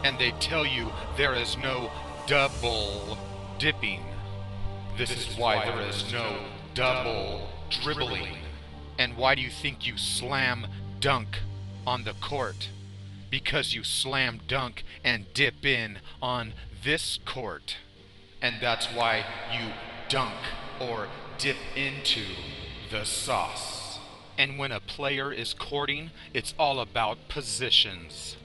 And they tell you there is no double dipping. This is why there is no double dribbling. And why do you think you slam dunk on the court? Because you slam dunk and dip in on this court. And that's why you dunk or dip into the sauce. And when a player is courting, it's all about positions.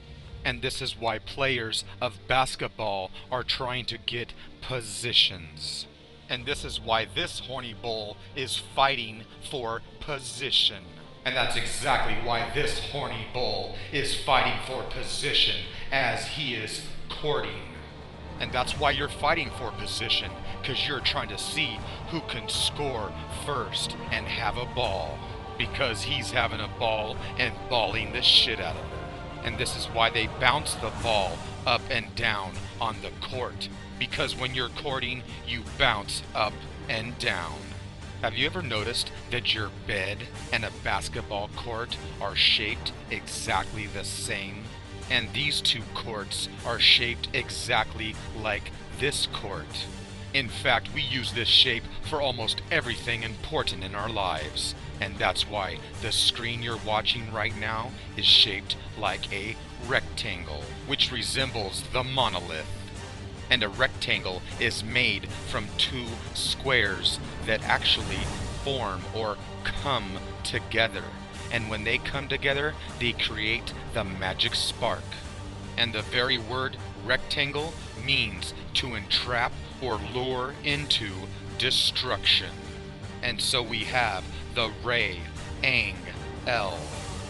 And this is why players of basketball are trying to get positions. And this is why this horny bull is fighting for position. And that's exactly why this horny bull is fighting for position as he is courting. And that's why you're fighting for position, because you're trying to see who can score first and have a ball. Because he's having a ball and balling the shit out of her. And this is why they bounce the ball up and down on the court. Because when you're courting, you bounce up and down. Have you ever noticed that your bed and a basketball court are shaped exactly the same? And these two courts are shaped exactly like this court. In fact, we use this shape for almost everything important in our lives. And that's why the screen you're watching right now is shaped like a rectangle, which resembles the monolith. And a rectangle is made from two squares that actually form or come together. And when they come together, they create the magic spark. And the very word rectangle means to entrap or lure into destruction. And so we have the Ray, Ang, L.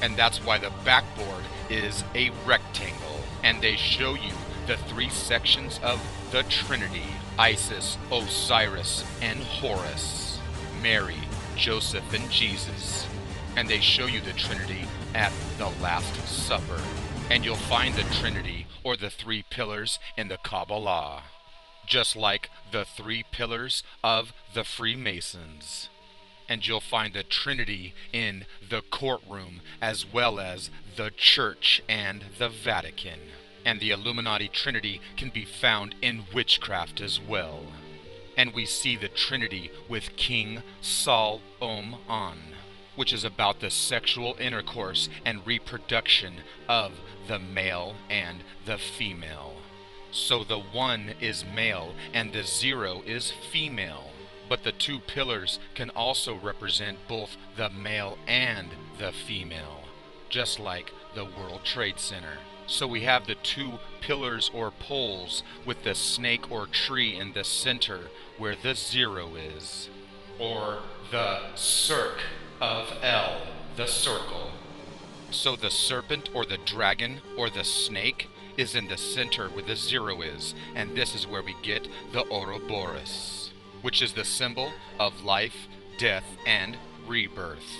And that's why the backboard is a rectangle. And they show you the three sections of the Trinity: Isis, Osiris, and Horus, Mary, Joseph, and Jesus. And they show you the Trinity at the Last Supper. And you'll find the Trinity, or the three pillars, in the Kabbalah, just like the three pillars of the Freemasons. And you'll find the Trinity in the courtroom, as well as the Church and the Vatican. And the Illuminati Trinity can be found in witchcraft as well. And we see the Trinity with King Sol-Om-An, which is about the sexual intercourse and reproduction of the male and the female. So the 1 is male and the 0 is female. But the two pillars can also represent both the male and the female, just like the World Trade Center. So we have the two pillars or poles with the snake or tree in the center where the 0 is, or the cirque of L, the circle. So the serpent or the dragon or the snake is in the center where the 0 is, and this is where we get the Ouroboros, which is the symbol of life, death, and rebirth.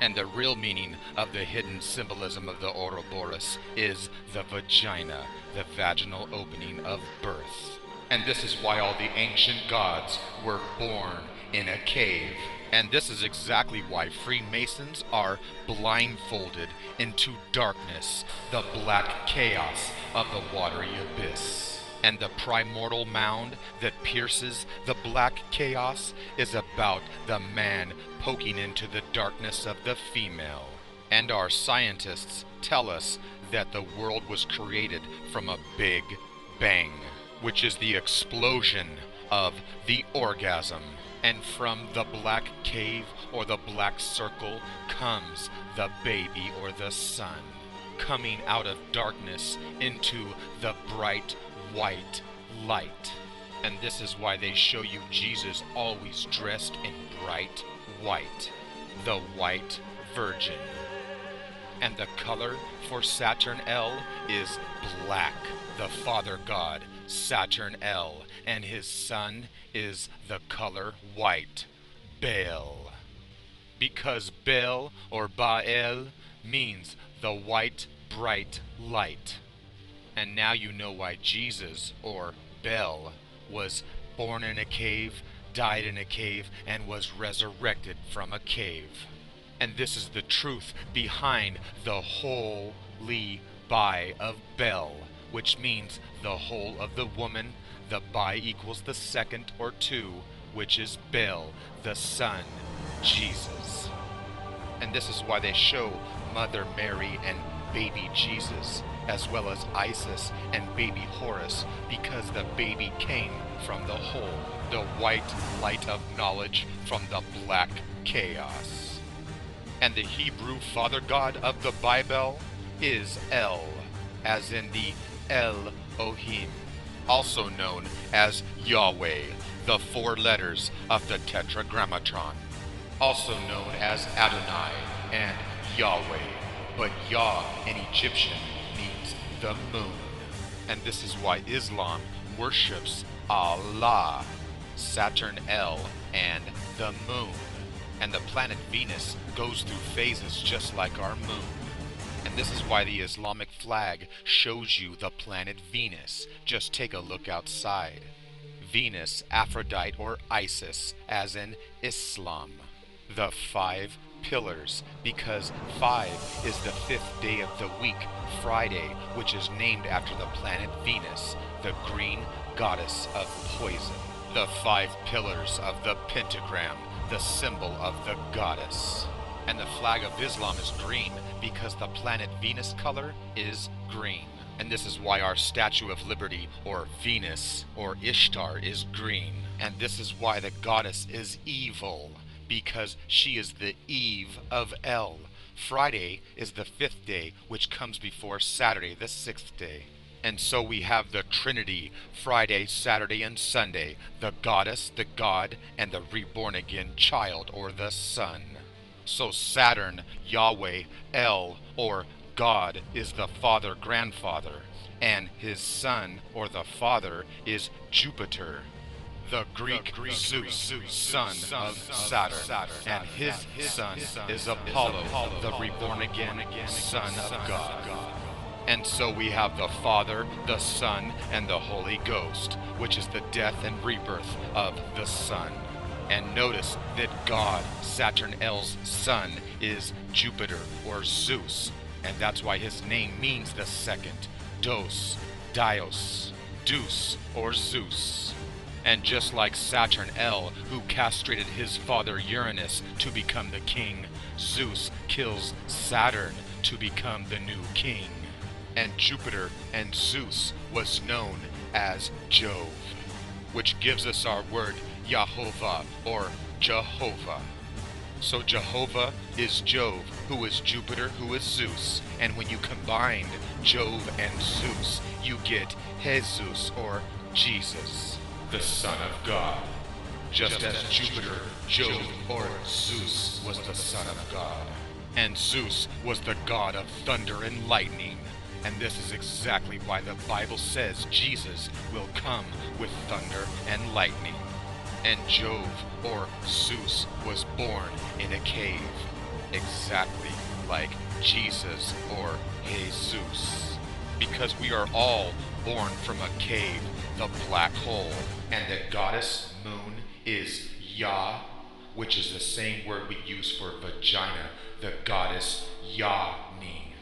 And the real meaning of the hidden symbolism of the Ouroboros is the vagina, the vaginal opening of birth. And this is why all the ancient gods were born in a cave. And this is exactly why Freemasons are blindfolded into darkness, the black chaos of the watery abyss. And the primordial mound that pierces the black chaos is about the man poking into the darkness of the female. And our scientists tell us that the world was created from a big bang, which is the explosion of the orgasm. And from the black cave or the black circle comes the baby or the sun, coming out of darkness into the bright white light. And this is why they show you Jesus always dressed in bright white, the white virgin. And the color for Saturn L is black, the Father God, Saturn L, and his son is the color white, Baal. Because Baal or Baal means the white bright light. And now you know why Jesus, or Baal, was born in a cave, died in a cave, and was resurrected from a cave. And this is the truth behind the holy bi of Baal, which means the whole of the woman. The bi equals the second or two, which is Baal, the son, Jesus. And this is why they show Mother Mary and baby Jesus, as well as Isis and baby Horus, because the baby came from the whole, the white light of knowledge from the black chaos. And the Hebrew Father God of the Bible is El, as in the Elohim, also known as Yahweh, the 4 letters of the Tetragrammaton, also known as Adonai and Yahweh. But Yah in Egyptian means the moon. And this is why Islam worships Allah, Saturn L, and the moon. And the planet Venus goes through phases just like our moon. And this is why the Islamic flag shows you the planet Venus. Just take a look outside. Venus, Aphrodite, or Isis, as in Islam. The 5 pillars, because 5 is the 5th day of the week, Friday, which is named after the planet Venus, the green goddess of poison. The 5 pillars of the pentagram, the symbol of the goddess. And the flag of Islam is green because the planet Venus color is green. And this is why our Statue of Liberty, or Venus, or Ishtar, is green. And this is why the goddess is evil, because she is the Eve of El. Friday is the 5th day, which comes before Saturday, the 6th day. And so we have the Trinity, Friday, Saturday, and Sunday, the goddess, the god, and the reborn again child, or the son. So Saturn, Yahweh, El, or God, is the father-grandfather, and his son, or the father, is Jupiter, the Greek Zeus, son of Saturn, and his son is Apollo, the reborn-again son of God. And so we have the Father, the Son, and the Holy Ghost, which is the death and rebirth of the Son. And notice that God, Saturn L's son, is Jupiter, or Zeus, and that's why his name means the second, Dos, Dios, Deus, or Zeus. And just like Saturn L, who castrated his father Uranus to become the king, Zeus kills Saturn to become the new king. And Jupiter and Zeus was known as Jove, which gives us our word Yahovah, or Jehovah. So Jehovah is Jove, who is Jupiter, who is Zeus. And when you combine Jove and Zeus, you get Jesus, or Jesus, the Son of God. Just as Jupiter, Jove, or Zeus was the Son of God. And Zeus was the god of thunder and lightning. And this is exactly why the Bible says Jesus will come with thunder and lightning. And Jove, or Zeus, was born in a cave, exactly like Jesus, or Jesus. Because we are all born from a cave, the black hole, and the goddess moon is Yah, which is the same word we use for vagina, the goddess Yahni.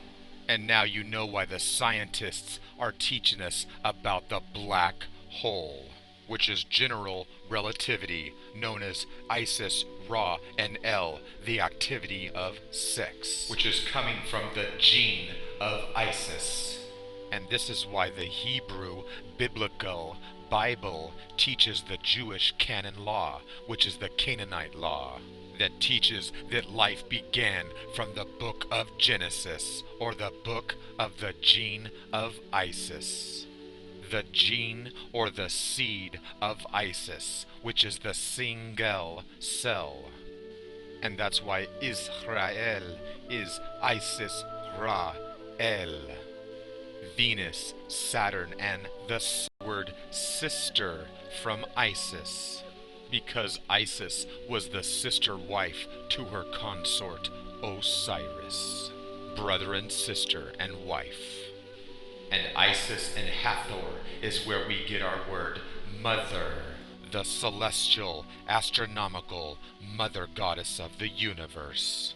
And now you know why the scientists are teaching us about the black hole, which is general relativity, known as Isis, Ra, and El, the activity of sex, which is coming from the gene of Isis. And this is why the Hebrew biblical Bible teaches the Jewish canon law, which is the Canaanite law, that teaches that life began from the book of Genesis, or the book of the gene of Isis. The gene or the seed of Isis, which is the single cell. And that's why Israel is Isis Ra El. Venus, Saturn, and the word sister from Isis, because Isis was the sister wife to her consort Osiris, brother and sister and wife. And Isis and Hathor is where we get our word mother, the celestial, astronomical mother goddess of the universe.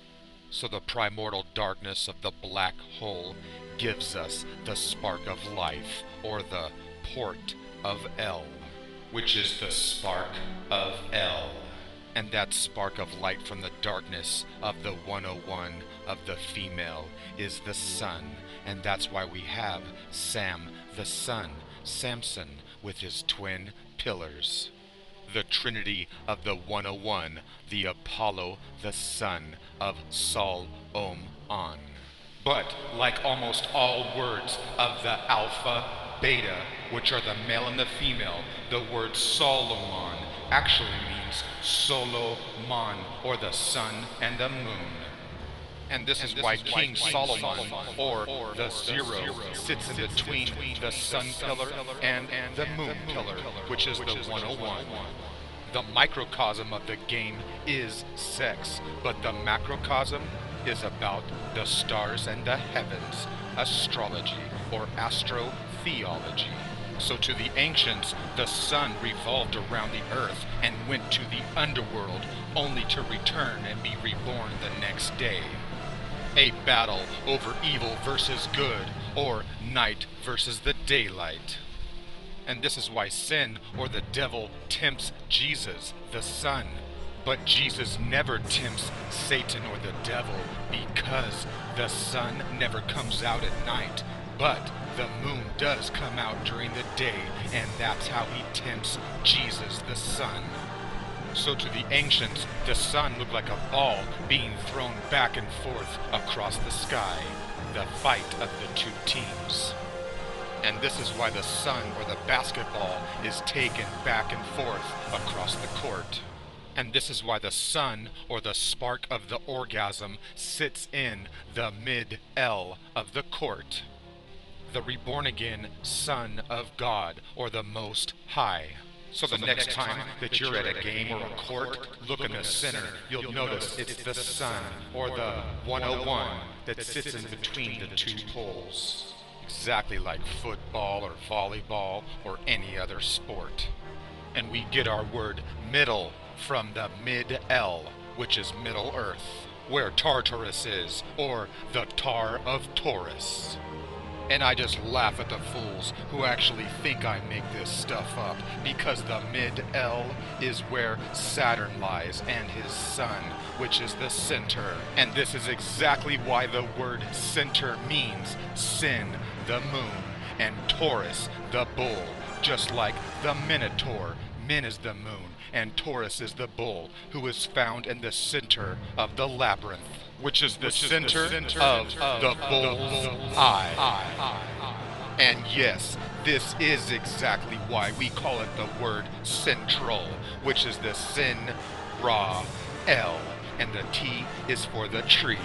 So the primordial darkness of the black hole gives us the spark of life, or the port of El, which is the spark of El. And that spark of light from the darkness of the 101 of the female is the sun. And that's why we have Sam the sun, Samson, with his twin pillars. The trinity of the 101, the Apollo, the son of Sol Om-On. But like almost all words of the alpha, beta, which are the male and the female, the word Solomon actually means Solomon, or the sun and the moon. And this is why King Solomon, or the zero, sits in between the sun pillar and the moon pillar, which is the 101. The microcosm of the game is sex, but the macrocosm is about the stars and the heavens, astrology, or astrotheology. So to the ancients, the sun revolved around the earth and went to the underworld, only to return and be reborn the next day. A battle over evil versus good, or night versus the daylight. And this is why sin, or the devil, tempts Jesus, the Son. But Jesus never tempts Satan or the devil, because the sun never comes out at night, but the moon does come out during the day, and that's how he tempts Jesus, the Son. So to the ancients, the sun looked like a ball being thrown back and forth across the sky, the fight of the two teams. And this is why the sun, or the basketball, is taken back and forth across the court. And this is why the sun, or the spark of the orgasm, sits in the mid-L of the court. The reborn-again Son of God, or the Most High. So the next time that you're at a game or a court, look in the center. You'll notice it's the sun, or the 101, that sits in between the two poles. Exactly like football or volleyball or any other sport. And we get our word middle from the mid-L, which is Middle Earth, where Tartarus is, or the Tar of Taurus. And I just laugh at the fools who actually think I make this stuff up, because the mid-L is where Saturn lies and his sun, which is the center. And this is exactly why the word center means sin, the moon, and Taurus, the bull, just like the Minotaur. Min is the moon, and Taurus is the bull, who is found in the center of the labyrinth, which is the center of the bull's eye. And yes, this is exactly why we call it the word central, which is the sin, ra, el, and the T is for the tree.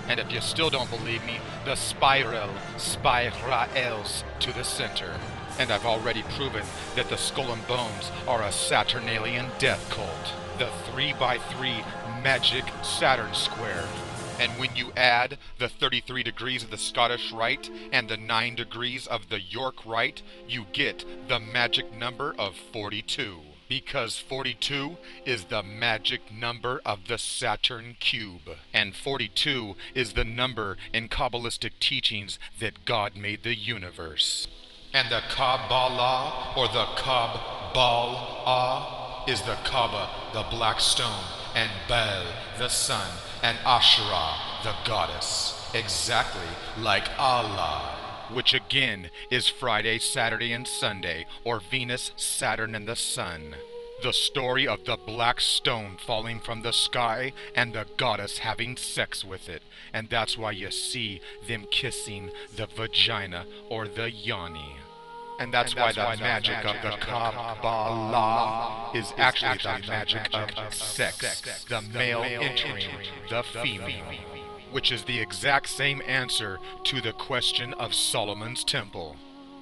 And if you still don't believe me, the spiral, spirals to the center. And I've already proven that the skull and bones are a Saturnalian death cult. The 3x3 magic Saturn square. And when you add the 33 degrees of the Scottish Rite and the 9 degrees of the York Rite, you get the magic number of 42. Because 42 is the magic number of the Saturn cube. And 42 is the number in Kabbalistic teachings that God made the universe. And the Kabbalah, or the Kabbalah, is the Kaaba, the black stone, and Bel, the sun, and Asherah, the goddess, exactly like Allah. Which again is Friday, Saturday, and Sunday, or Venus, Saturn, and the Sun. The story of the black stone falling from the sky and the goddess having sex with it. And that's why you see them kissing the vagina or the yoni. And that's why the magic of the Kabbalah is actually the magic of sex, the male entering the female, which is the exact same answer to the question of Solomon's temple.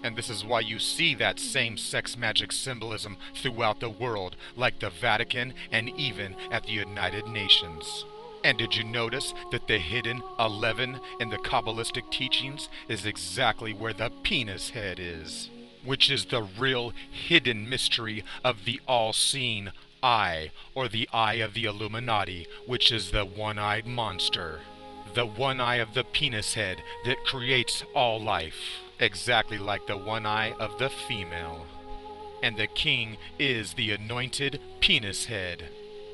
And this is why you see that same sex magic symbolism throughout the world, like the Vatican and even at the United Nations. And did you notice that the hidden 11 in the Kabbalistic teachings is exactly where the penis head is? Which is the real hidden mystery of the all-seeing eye, or the eye of the Illuminati, which is the one-eyed monster. The one eye of the penis head that creates all life, exactly like the one eye of the female. And the king is the anointed penis head.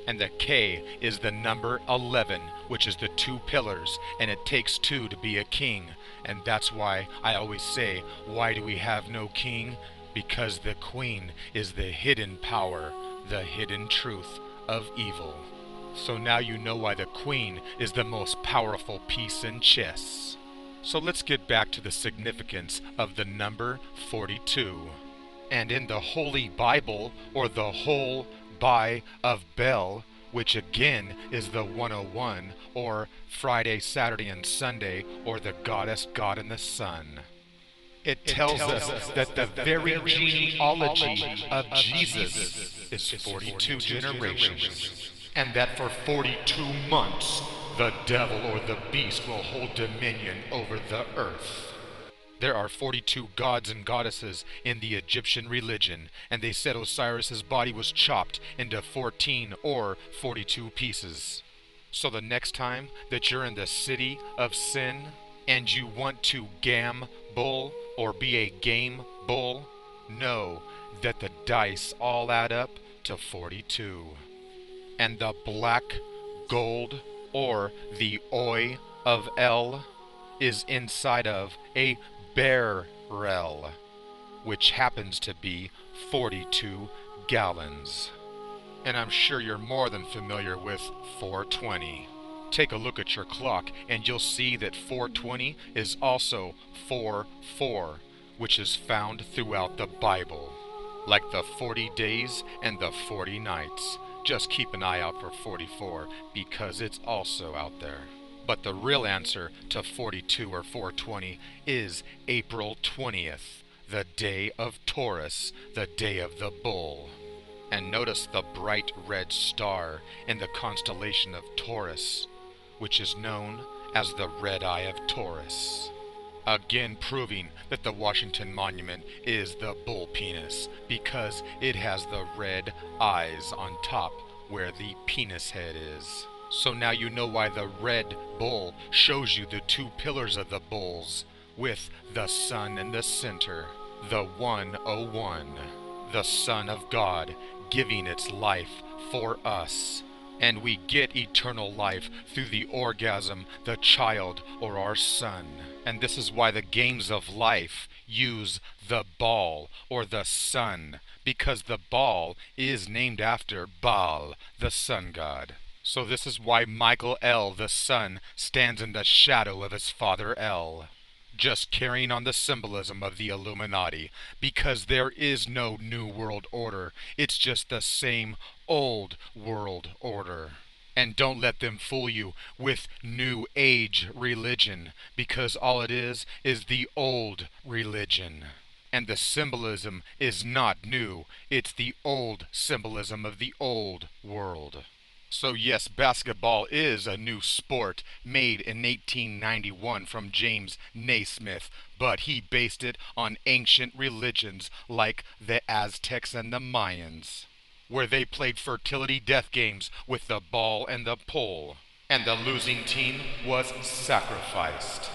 And the K is the number 11, which is the two pillars, and it takes two to be a king. And that's why I always say, why do we have no king? Because the queen is the hidden power, the hidden truth of evil. So now you know why the queen is the most powerful piece in chess. So let's get back to the significance of the number 42. And in the Holy Bible, or the whole By of Bel, which again is the 101, or Friday, Saturday, and Sunday, or the goddess, God, and the sun. It tells us that the very genealogy of Jesus is 42 generations, and that for 42 months, the devil or the beast will hold dominion over the earth. There are 42 gods and goddesses in the Egyptian religion, and they said Osiris's body was chopped into 14 or 42 pieces. So the next time that you're in the city of sin, and you want to gamble or be a game bull, know that the dice all add up to 42. And the black gold, or the Oi of El, is inside of a barrel, which happens to be 42 gallons. And I'm sure you're more than familiar with 420. Take a look at your clock and you'll see that 420 is also 4-4, which is found throughout the Bible. Like the 40 days and the 40 nights. Just keep an eye out for 44 because it's also out there. But the real answer to 42 or 420 is April 20th, the day of Taurus, the day of the bull. And notice the bright red star in the constellation of Taurus, which is known as the Red Eye of Taurus. Again proving that the Washington Monument is the bull penis, because it has the red eyes on top where the penis head is. So now you know why the red bull shows you the two pillars of the bulls, with the sun in the center, the 101, the Son of God, giving its life for us. And we get eternal life through the orgasm, the child, or our son. And this is why the games of life use the ball, or the sun, because the ball is named after Baal, the sun god. So this is why Michael El, the sun, stands in the shadow of his father El. Just carrying on the symbolism of the Illuminati, because there is no new world order. It's just the same old world order. And don't let them fool you with New Age religion, because all it is the old religion. And the symbolism is not new, it's the old symbolism of the old world. So yes, basketball is a new sport made in 1891 from James Naismith, but he based it on ancient religions like the Aztecs and the Mayans. where they played fertility death games with the ball and the pole, and the losing team was sacrificed.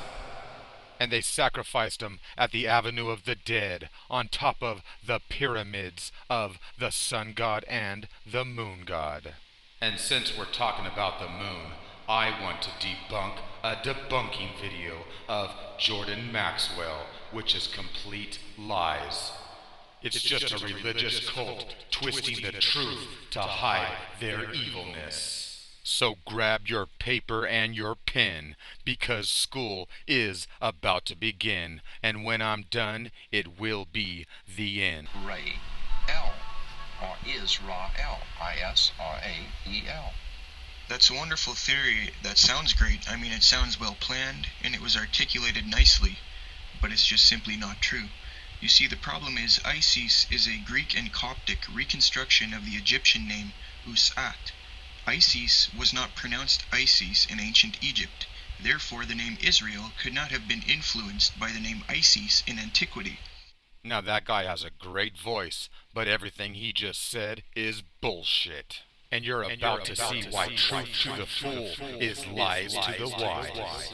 And they sacrificed him at the Avenue of the Dead, on top of the pyramids of the sun god and the moon god. And since we're talking about the moon, I want to debunk a debunking video of Jordan Maxwell, which is complete lies. It's just a religious cult twisting the truth to hide their evilness. So grab your paper and your pen, because school is about to begin, and when I'm done, it will be the end. Ra-El, or Israel, I-S-R-A-E-L. That's a wonderful theory. That sounds great. I mean, it sounds well planned, and it was articulated nicely, but it's just simply not true. You see, the problem is Isis is a Greek and Coptic reconstruction of the Egyptian name Usat. Isis was not pronounced Isis in ancient Egypt. Therefore, the name Israel could not have been influenced by the name Isis in antiquity. Now that guy has a great voice, but everything he just said is bullshit. And you're about to see why truth to the fool is lies to the wise.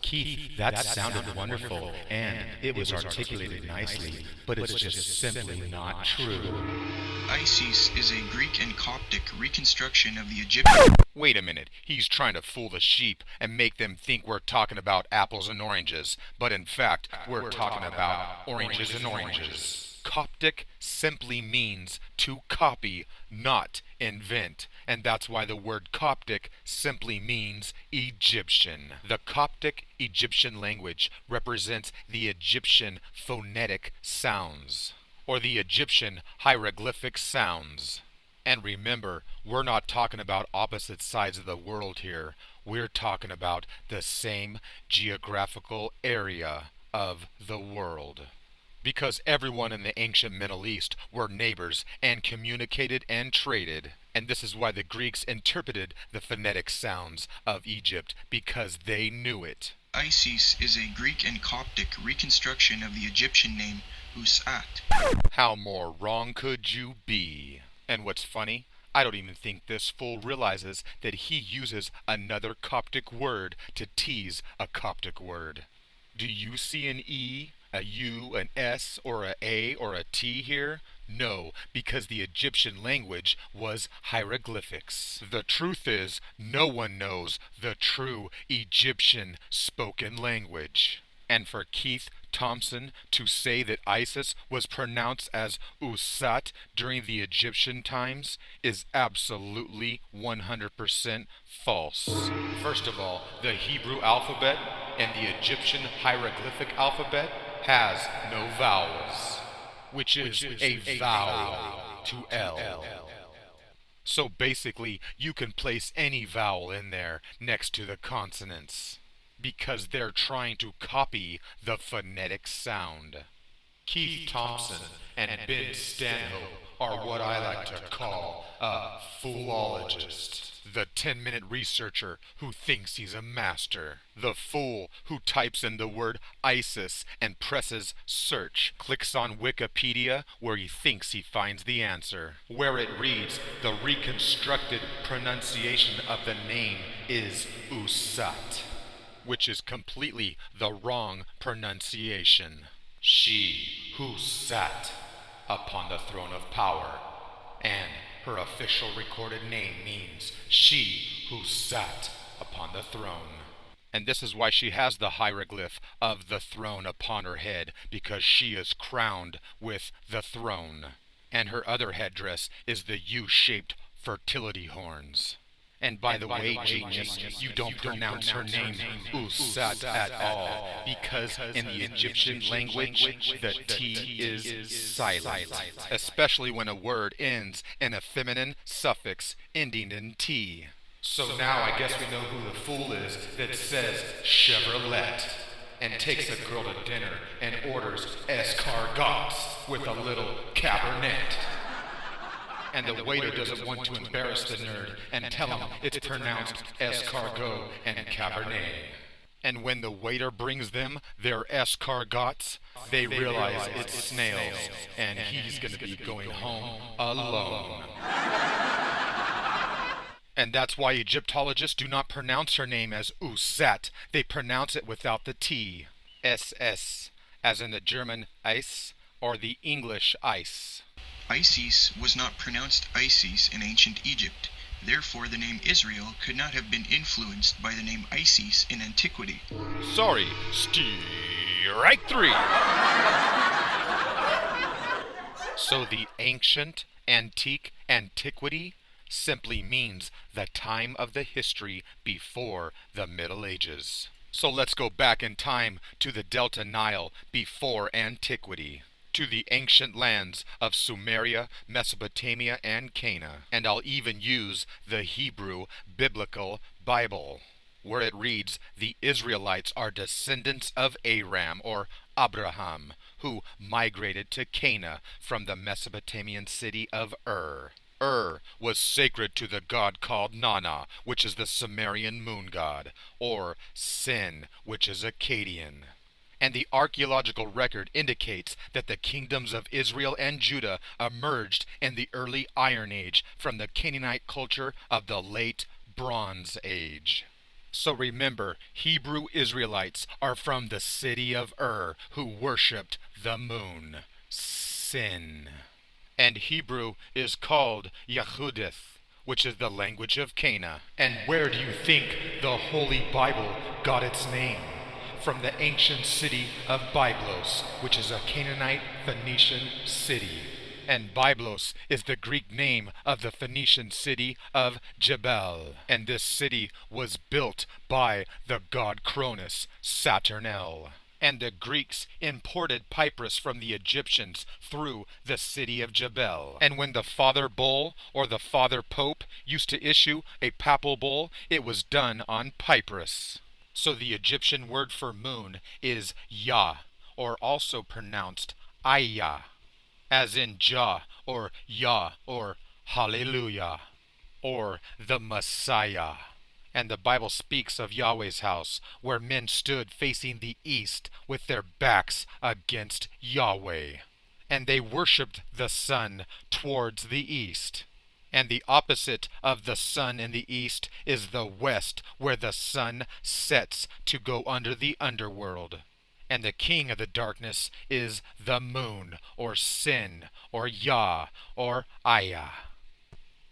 Keith, that sounded wonderful, and it was articulated nicely, but it's just simply not true. Isis is a Greek and Coptic reconstruction of the Egyptian... Wait a minute, he's trying to fool the sheep and make them think we're talking about apples and oranges, but in fact, we're talking about oranges and oranges. Coptic simply means to copy, not invent, and that's why the word Coptic simply means Egyptian. The Coptic Egyptian language represents the Egyptian phonetic sounds, or the Egyptian hieroglyphic sounds. And remember, we're not talking about opposite sides of the world here. We're talking about the same geographical area of the world. Because everyone in the ancient Middle East were neighbors and communicated and traded. And this is why the Greeks interpreted the phonetic sounds of Egypt, because they knew it. Isis is a Greek and Coptic reconstruction of the Egyptian name Usat. How more wrong could you be? And what's funny, I don't even think this fool realizes that he uses another Coptic word to tease a Coptic word. Do you see an E, a U, an S, or a A, or a T here? No, because the Egyptian language was hieroglyphics. The truth is, no one knows the true Egyptian spoken language. And for Keith Thompson to say that Isis was pronounced as Usat during the Egyptian times is absolutely 100% false. First of all, the Hebrew alphabet and the Egyptian hieroglyphic alphabet has no vowels, which is a vowel to L. So basically, you can place any vowel in there next to the consonants, because they're trying to copy the phonetic sound. Keith Thompson and Ben Stanhope are what I like to call a foolologist. The 10-minute researcher who thinks he's a master. The fool who types in the word ISIS and presses search, clicks on Wikipedia where he thinks he finds the answer, where it reads the reconstructed pronunciation of the name is Usat, which is completely the wrong pronunciation. She who sat upon the throne of power, and her official recorded name means she who sat upon the throne. And this is why she has the hieroglyph of the throne upon her head, because she is crowned with the throne. And her other headdress is the U-shaped fertility horns. And by the way, genius, you don't pronounce her name Usat at all, because in the Egyptian language, the T is silent, especially when a word ends in a feminine suffix ending in T. So now I guess we know who the fool is that says Chevrolet and takes a girl to dinner and orders escargots with a little cabernet. And the waiter doesn't want to embarrass the nerd and tell him it's pronounced escargot and cabernet. And when the waiter brings them their escargots, they realize it's snails, and he's going to be going home alone. And that's why Egyptologists do not pronounce her name as Uset. They pronounce it without the T. SS, as in the German Eis or the English ice. Isis was not pronounced Isis in ancient Egypt. Therefore, the name Israel could not have been influenced by the name Isis in antiquity. Sorry, strike three. So the ancient, antique, antiquity simply means the time of the history before the Middle Ages. So let's go back in time to the Delta Nile before antiquity, to the ancient lands of Sumeria, Mesopotamia, and Canaan. And I'll even use the Hebrew Biblical Bible, where it reads, the Israelites are descendants of Aram, or Abraham, who migrated to Canaan from the Mesopotamian city of Ur. Ur was sacred to the god called Nana, which is the Sumerian moon god, or Sin, which is Akkadian. And the archaeological record indicates that the kingdoms of Israel and Judah emerged in the early Iron Age from the Canaanite culture of the late Bronze Age. So remember, Hebrew Israelites are from the city of Ur, who worshipped the moon, Sin. And Hebrew is called Yehudith, which is the language of Canaan. And where do you think the Holy Bible got its name? From the ancient city of Byblos, which is a Canaanite Phoenician city. And Byblos is the Greek name of the Phoenician city of Jebel. And this city was built by the god Cronus, Saturnel. And the Greeks imported papyrus from the Egyptians through the city of Jebel. And when the Father Bull or the Father Pope used to issue a papal bull, it was done on papyrus. So the Egyptian word for moon is Yah, or also pronounced Ayah, as in Jah, or Yah, or Hallelujah, or the Messiah. And the Bible speaks of Yahweh's house, where men stood facing the east with their backs against Yahweh. And they worshipped the sun towards the east. And the opposite of the sun in the east is the west, where the sun sets to go under the underworld. And the king of the darkness is the moon, or Sin, or Yah, or Ayah.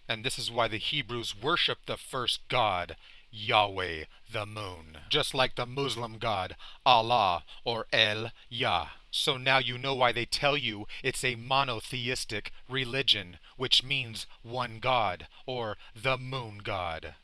And this is why the Hebrews worship the first god, Yahweh, the moon, just like the Muslim god, Allah, or El Yah. So now you know why they tell you it's a monotheistic religion, which means one god, or the moon god.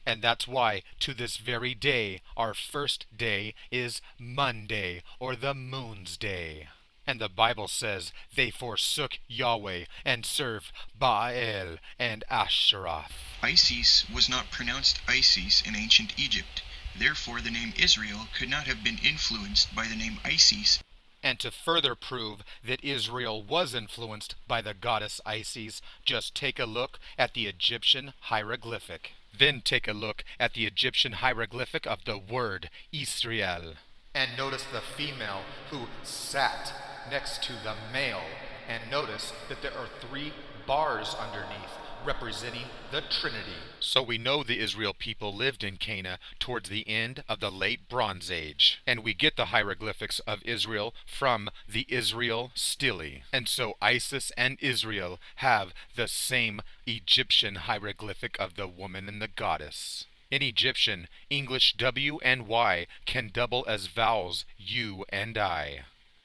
And that's why, to this very day, our first day is Monday, or the moon's day. And the Bible says they forsook Yahweh and served Baal and Asheroth. Isis was not pronounced Isis in ancient Egypt. Therefore, the name Israel could not have been influenced by the name Isis. And to further prove that Israel was influenced by the goddess Isis, just take a look at the Egyptian hieroglyphic. Then take a look at the Egyptian hieroglyphic of the word Israel. And notice the female who sat next to the male. And notice that there are 3 bars underneath, representing the Trinity. So we know the Israel people lived in Canaan towards the end of the late Bronze Age. And we get the hieroglyphics of Israel from the Israel stele. And so Isis and Israel have the same Egyptian hieroglyphic of the woman and the goddess. In Egyptian, English W and Y can double as vowels U and I.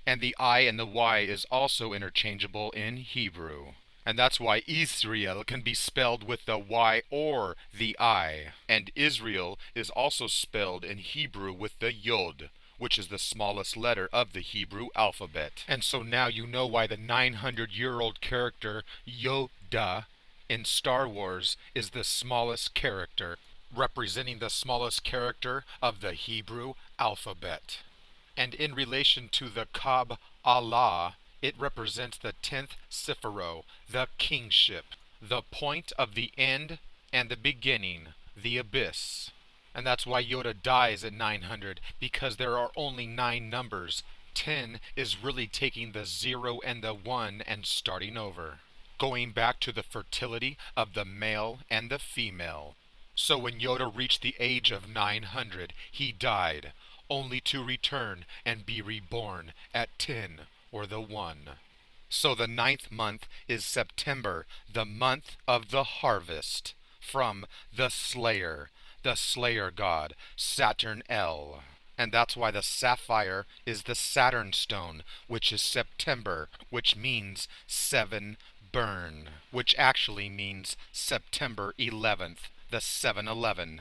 And the I and the Y is also interchangeable in Hebrew. And that's why Israel can be spelled with the Y or the I. And Israel is also spelled in Hebrew with the Yod, which is the smallest letter of the Hebrew alphabet. And so now you know why the 900-year-old character Yoda in Star Wars is the smallest character, representing the smallest character of the Hebrew alphabet. And in relation to the Kab Allah, it represents the 10th Sephiro, the kingship, the point of the end and the beginning, the abyss. And that's why Yoda dies at 900, because there are only 9 numbers. 10 is really taking the 0 and the 1 and starting over, going back to the fertility of the male and the female. So when Yoda reached the age of 900, he died, only to return and be reborn at 10 or the 1. So the 9th month is September, the month of the harvest, from the Slayer god, Saturn L. And that's why the sapphire is the Saturn stone, which is September, which means 7 burn, which actually means September 11th, the 7-11,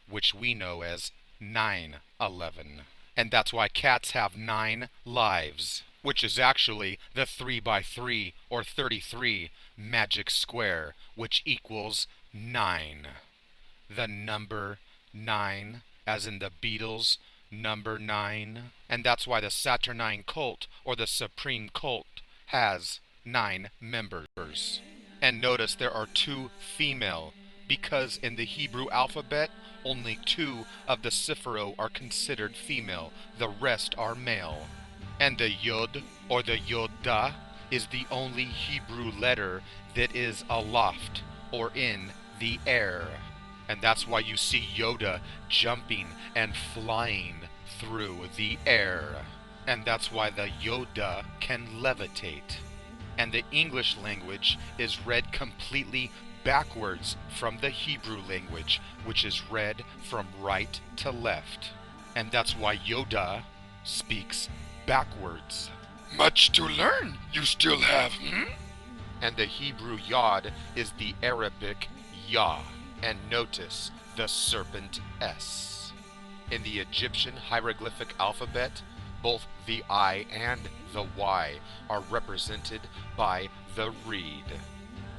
which we know as 9/11. And that's why cats have 9 lives, which is actually the 3x3 or 33 magic square, which equals 9. The number 9, as in the Beatles, number 9. And that's why the Saturnine cult, or the Supreme cult, has 9 members. And notice there are 2 female, because in the Hebrew alphabet, only 2 of the Sephiro are considered female, the rest are male. And the Yod, or the Yoda, is the only Hebrew letter that is aloft, or in the air. And that's why you see Yoda jumping and flying through the air. And that's why the Yoda can levitate. And the English language is read completely backwards from the Hebrew language, which is read from right to left. And that's why Yoda speaks backwards. Much to learn you still have, And the Hebrew Yod is the Arabic Yah. And notice the serpent S. In the Egyptian hieroglyphic alphabet, both the I and the Y are represented by the reed.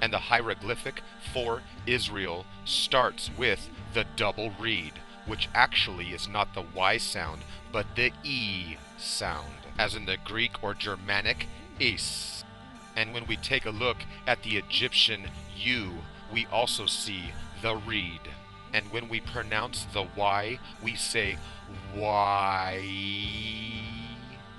And the hieroglyphic for Israel starts with the double reed, which actually is not the Y sound, but the E sound, as in the Greek or Germanic is. And when we take a look at the Egyptian U, we also see the reed. And when we pronounce the Y, we say Y.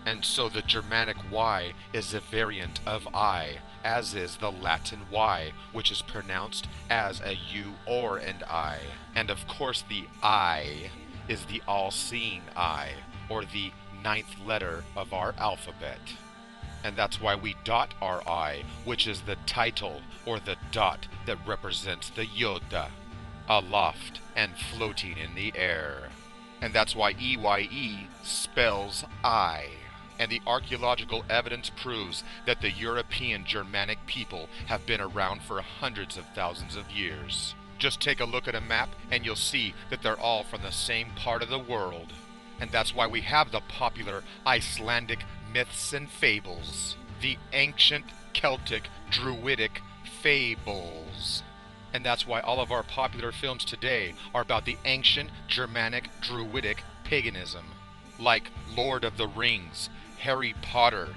And so the Germanic Y is a variant of I, as is the Latin Y, which is pronounced as a U or an I. And of course the I is the all-seeing I, or the 9th letter of our alphabet. And that's why we dot our I, which is the title, or the dot that represents the Yoda, aloft and floating in the air. And that's why EYE spells I. And the archaeological evidence proves that the European Germanic people have been around for hundreds of thousands of years. Just take a look at a map and you'll see that they're all from the same part of the world. And that's why we have the popular Icelandic myths and fables, the ancient Celtic Druidic fables. And that's why all of our popular films today are about the ancient Germanic Druidic paganism, like Lord of the Rings, Harry Potter,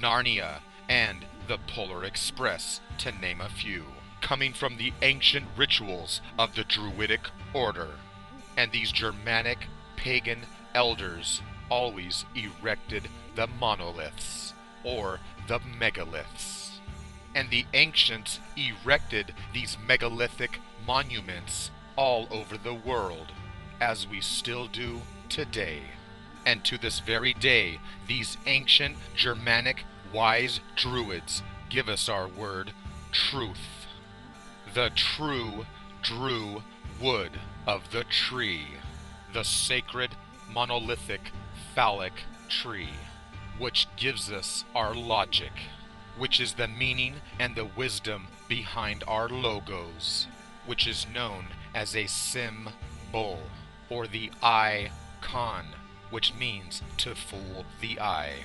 Narnia, and The Polar Express, to name a few, coming from the ancient rituals of the Druidic order. And these Germanic pagan elders always erected the monoliths, or the megaliths. And the ancients erected these megalithic monuments all over the world, as we still do today. And to this very day, these ancient Germanic wise druids give us our word, truth. The true Drew wood of the tree, the sacred monolithic phallic tree, which gives us our logic, which is the meaning and the wisdom behind our logos, which is known as a symbol, or the icon, which means to fool the eye.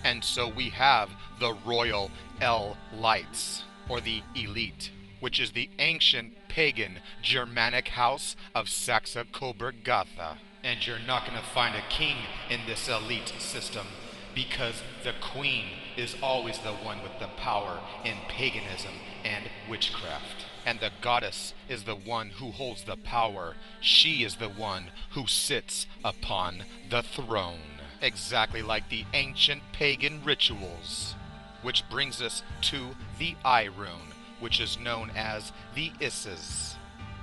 And so we have the royal L lights, or the elite, which is the ancient pagan Germanic house of Saxe-Coburg-Gotha. And you're not going to find a king in this elite system, because the queen is always the one with the power in paganism and witchcraft. And the goddess is the one who holds the power. She is the one who sits upon the throne, exactly like the ancient pagan rituals. Which brings us to the I rune, which is known as the Isses.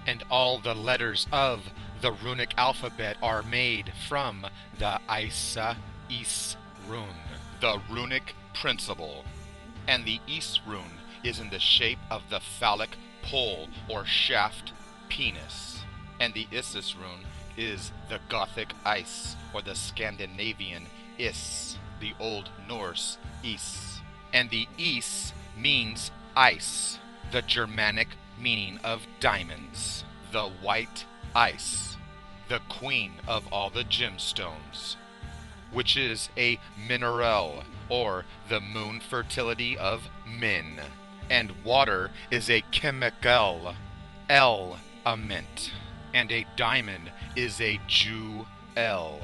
And all the letters of the runic alphabet are made from the Isa Is rune, the runic principle. And the Is rune is in the shape of the phallic pole or shaft penis. And the Isis rune is the Gothic Is, or the Scandinavian Is, the Old Norse Is. And the Is means ice, the Germanic meaning of diamonds, the white ice, the queen of all the gemstones, which is a mineral, or the moon fertility of men. And water is a chemical element, and a diamond is a jewel,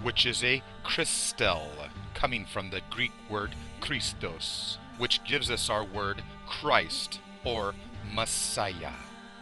which is a crystal, coming from the Greek word Christos, which gives us our word Christ, or Messiah,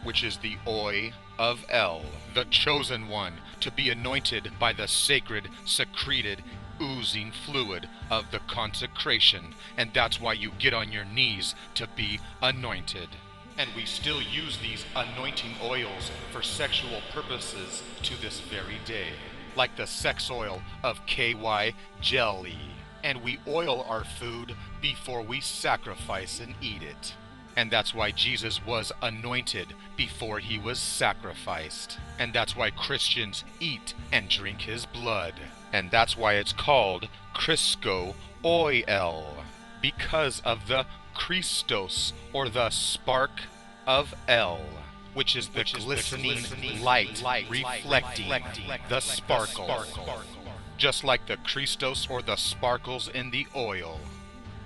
which is the Oi of El, the chosen one to be anointed by the sacred, secreted, oozing fluid of the consecration. And that's why you get on your knees to be anointed. And we still use these anointing oils for sexual purposes to this very day, like the sex oil of KY jelly. And we oil our food before we sacrifice and eat it. And that's why Jesus was anointed before he was sacrificed. And that's why Christians eat and drink his blood. And that's why it's called Crisco oil, because of the Christos, or the spark of El, which is the glistening light reflecting the sparkle, just like the Christos or the sparkles in the oil.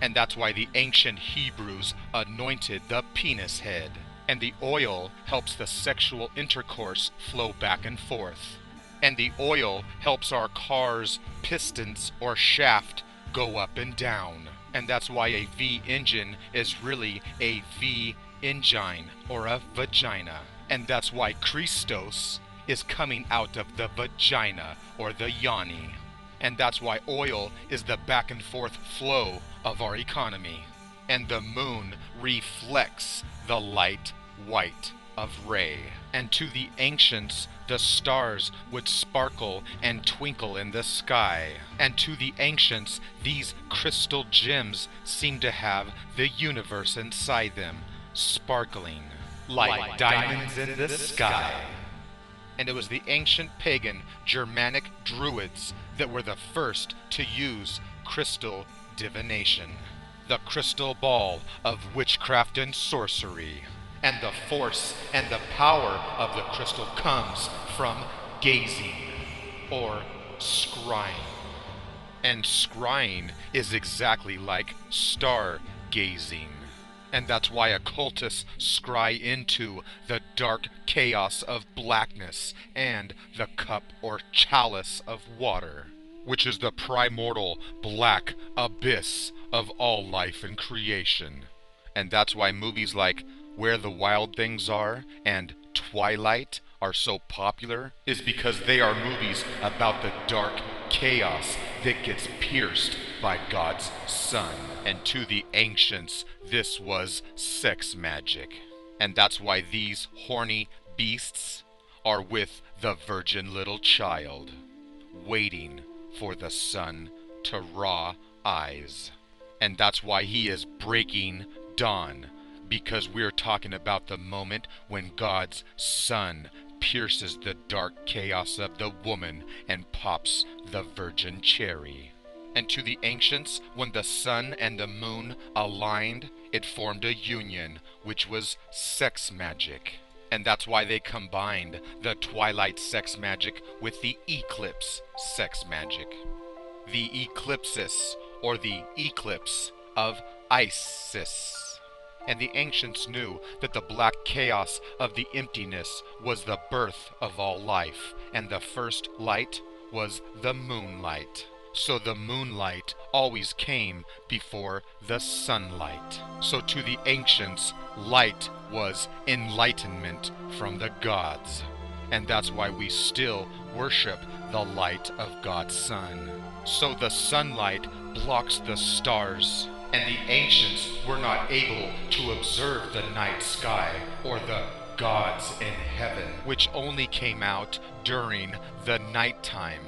And that's why the ancient Hebrews anointed the penis head. And the oil helps the sexual intercourse flow back and forth. And the oil helps our car's pistons or shaft go up and down. And that's why a V engine is really a V engine, or a vagina. And that's why Christos is coming out of the vagina, or the yoni. And that's why oil is the back and forth flow of our economy. And the moon reflects the light white of Re. And to the ancients, the stars would sparkle and twinkle in the sky. And to the ancients, these crystal gems seem to have the universe inside them, sparkling like diamonds in the sky. And it was the ancient pagan Germanic druids that were the first to use crystal divination, the crystal ball of witchcraft and sorcery. And the force and the power of the crystal comes from gazing, or scrying. And scrying is exactly like stargazing. And that's why occultists scry into the dark chaos of blackness and the cup or chalice of water, which is the primordial black abyss of all life and creation. And that's why movies like Where the Wild Things Are and Twilight are so popular, is because they are movies about the dark chaos that gets pierced by God's Son. And to the ancients, this was sex magic. And that's why these horny beasts are with the virgin little child, waiting for the sun to raw eyes. And that's why he is breaking dawn, because we're talking about the moment when God's Son pierces the dark chaos of the woman and pops the virgin cherry. And to the ancients, when the sun and the moon aligned, it formed a union, which was sex magic. And that's why they combined the twilight sex magic with the eclipse sex magic. The eclipsis, or the eclipse of Isis. And the ancients knew that the black chaos of the emptiness was the birth of all life, and the first light was the moonlight. So the moonlight always came before the sunlight. So to the ancients, light was enlightenment from the gods. And that's why we still worship the light of God's Son. So the sunlight blocks the stars, and the ancients were not able to observe the night sky or the gods in heaven, which only came out during the nighttime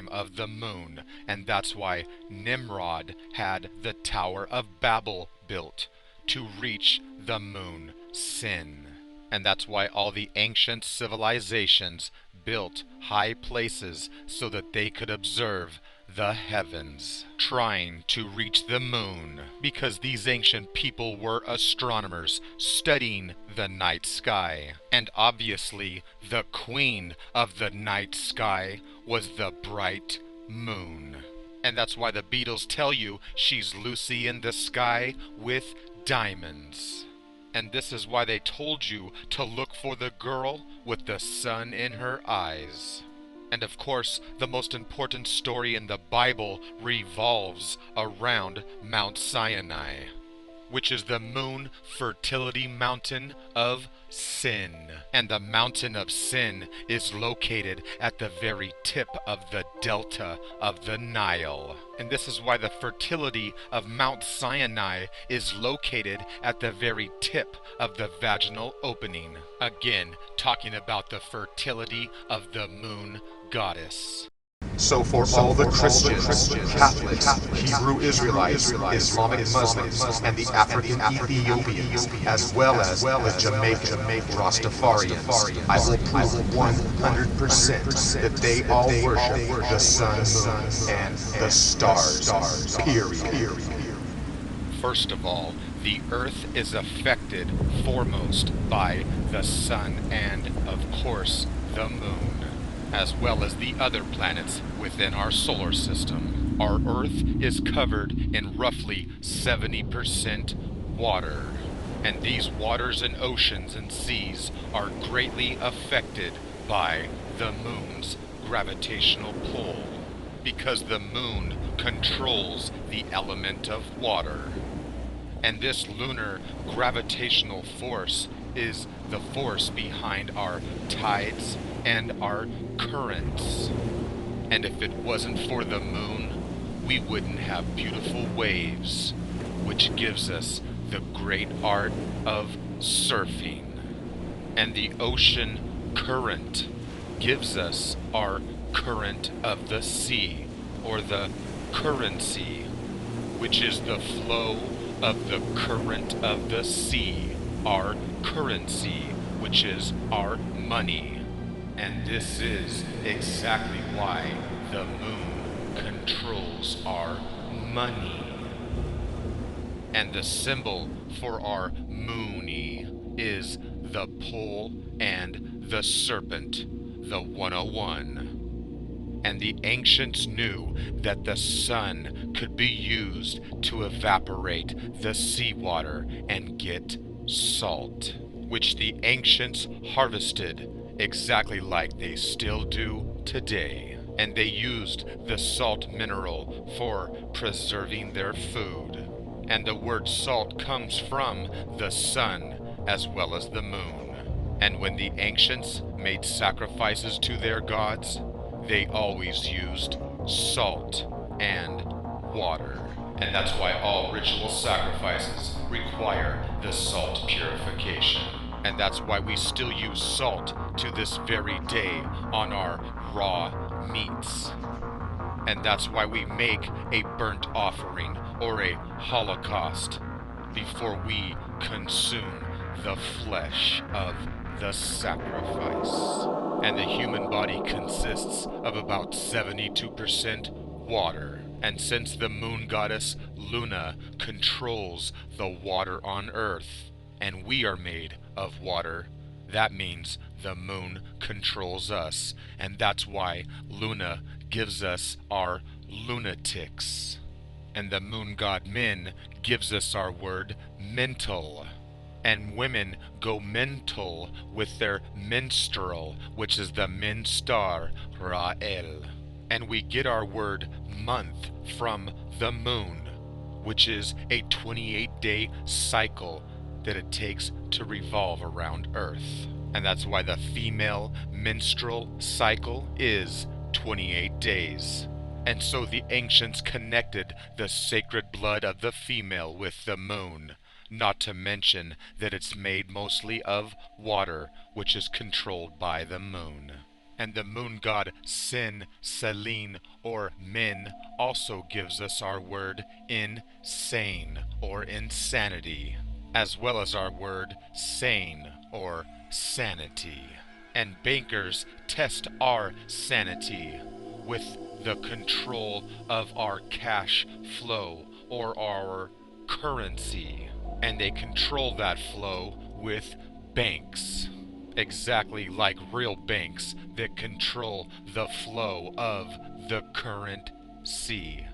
of the moon, and that's why Nimrod had the Tower of Babel built to reach the moon sin. And that's why all the ancient civilizations built high places so that they could observe the heavens, trying to reach the moon, because these ancient people were astronomers studying the night sky. And obviously, the queen of the night sky was the bright moon. And that's why the Beatles tell you she's Lucy in the sky with diamonds. And this is why they told you to look for the girl with the sun in her eyes. And of course, the most important story in the Bible revolves around Mount Sinai, which is the moon fertility mountain of sin. And the mountain of sin is located at the very tip of the delta of the Nile. And this is why the fertility of Mount Sinai is located at the very tip of the vaginal opening. Again, talking about the fertility of the moon goddess. So for all the Christians, Catholics, Hebrew Israelites, Islamic Muslims, and the African Ethiopians, as well as the Jamaican Rastafarians, I will prove 100% that they all worship the sun, moon, and the stars. Period. First of all, the earth is affected foremost by the sun and, of course, the moon, as well as the other planets within our solar system. Our Earth is covered in roughly 70% water, and these waters and oceans and seas are greatly affected by the moon's gravitational pull, because the moon controls the element of water. And this lunar gravitational force is the force behind our tides and our currents. And if it wasn't for the moon, we wouldn't have beautiful waves, which gives us the great art of surfing. And the ocean current gives us our current of the sea, or the currency, which is the flow of the current of the sea, our currency, which is our money. And this is exactly why the moon controls our money. And the symbol for our moonie is the pole and the serpent, the 101. And the ancients knew that the sun could be used to evaporate the seawater and get salt, which the ancients harvested exactly like they still do today. And they used the salt mineral for preserving their food. And the word salt comes from the sun as well as the moon. And when the ancients made sacrifices to their gods, they always used salt and water. And that's why all ritual sacrifices require the salt purification. And that's why we still use salt to this very day on our raw meats. And that's why we make a burnt offering or a holocaust before we consume the flesh of the sacrifice. And the human body consists of about 72% water. And since the moon goddess Luna controls the water on Earth, and we are made of water, that means the moon controls us. And that's why Luna gives us our lunatics. And the moon god Min gives us our word mental. And women go mental with their menstrual, which is the Min star Ra'el. And we get our word month from the moon, which is a 28-day cycle that it takes to revolve around Earth. And that's why the female menstrual cycle is 28 days. And so the ancients connected the sacred blood of the female with the moon Not to mention that it's made mostly of water, which is controlled by the moon. And the moon god Sin, Selene, or Min also gives us our word insane, or insanity, as well as our word sane, or sanity. And bankers test our sanity with the control of our cash flow, or our currency. And they control that flow with banks. Exactly like real banks that control the flow of the currency.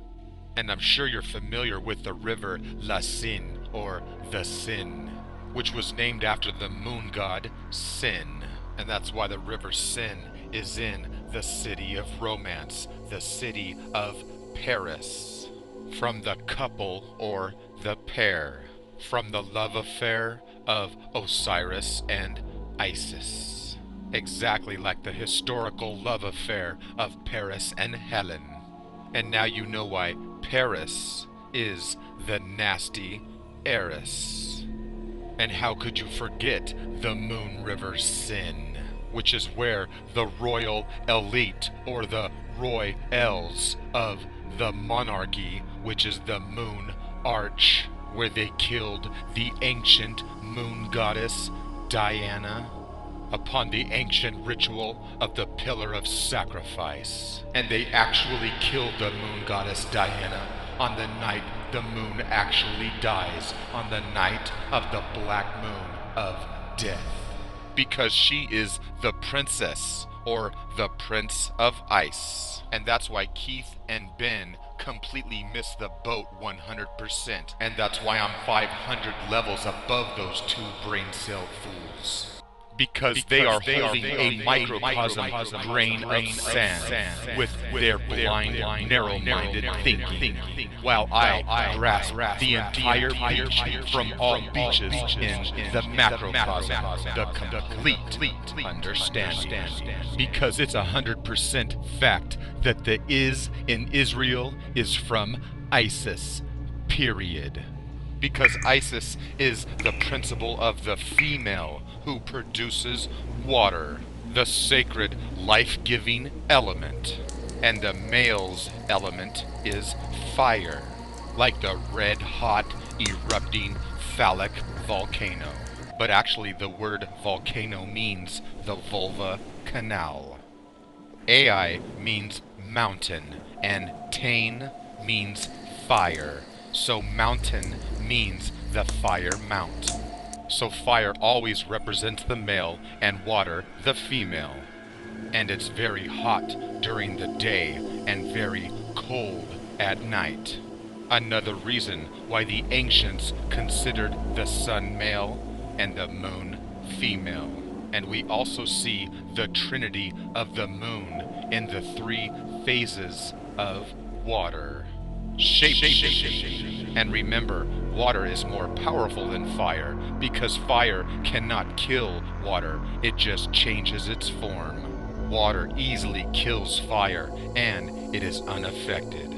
And I'm sure you're familiar with the river La Sin, or the Sin, which was named after the moon god Sin. And that's why the river Sin is in the city of romance, the city of Paris. From the couple, or the pair. From the love affair of Osiris and Isis. Exactly like the historical love affair of Paris and Helen. And now you know why Paris is the nasty heiress. And how could you forget the Moon River Sin, which is where the royal elite, or the royals of the monarchy, which is the Moon Arch, where they killed the ancient moon goddess Diana upon the ancient ritual of the Pillar of Sacrifice. And they actually killed the moon goddess Diana on the night the moon actually dies, on the night of the black moon of death. Because she is the princess, or the Prince of Ice. And that's why Keith and Ben completely missed the boat 100%. And that's why I'm 500 levels above those two brain cell fools. Because they are holding a microcosm grain of sand with their blind, narrow-minded thinking, while I grasp the entire beach from all beaches in the macrocosm, the complete understanding. Because it's 100% fact that the is in Israel is from Isis, period. Because Isis is the principle of the female who produces water, the sacred life-giving element. And the male's element is fire, like the red-hot, erupting, phallic volcano. But actually the word volcano means the vulva canal. Ai means mountain, and tain means fire. So mountain means the fire mount. So fire always represents the male and water the female. And it's very hot during the day and very cold at night. Another reason why the ancients considered the sun male and the moon female. And we also see the trinity of the moon in the 3 phases of water. Shape-shifting. And remember, water is more powerful than fire, because fire cannot kill water, it just changes its form. Water easily kills fire, and it is unaffected.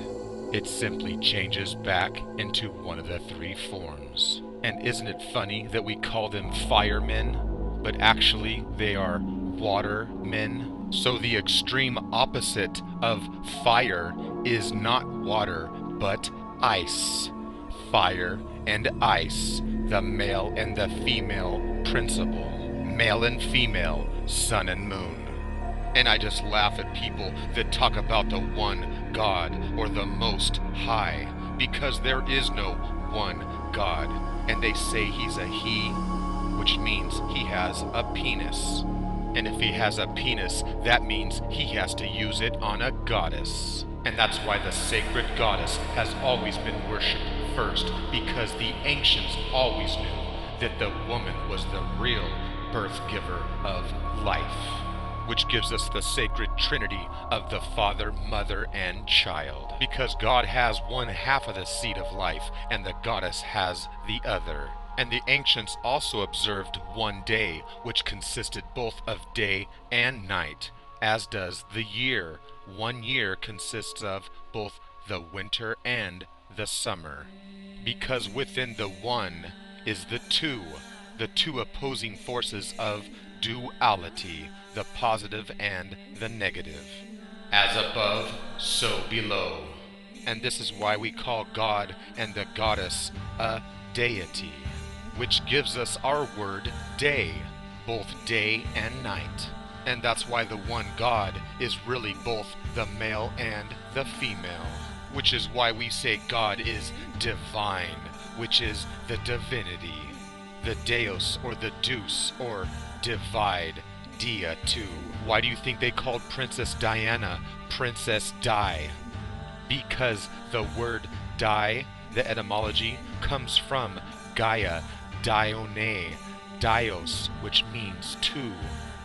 It simply changes back into one of the 3 forms. And isn't it funny that we call them firemen, but actually they are watermen? So the extreme opposite of fire is not water, but ice. Fire and ice, the male and the female principle. Male and female, sun and moon. And I just laugh at people that talk about the one God or the Most High, because there is no one God. And they say he's a he, which means he has a penis. And if he has a penis, that means he has to use it on a goddess. And that's why the sacred goddess has always been worshipped first, because the ancients always knew that the woman was the real birth giver of life, which gives us the sacred trinity of the Father, Mother, and Child. Because God has one half of the seed of life, and the goddess has the other. And the ancients also observed one day, which consisted both of day and night, as does the year. 1 year consists of both the winter and the summer. Because within the one is the two opposing forces of duality, the positive and the negative. As above, so below. And this is why we call God and the goddess a deity, which gives us our word day, both day and night. And that's why the one God is really both the male and the female, which is why we say God is divine, which is the divinity, the deus or the deus or divide, dia too. Why do you think they called Princess Diana Princess Di? Because the word Di, the etymology, comes from Gaia, Dione, Dios, which means two,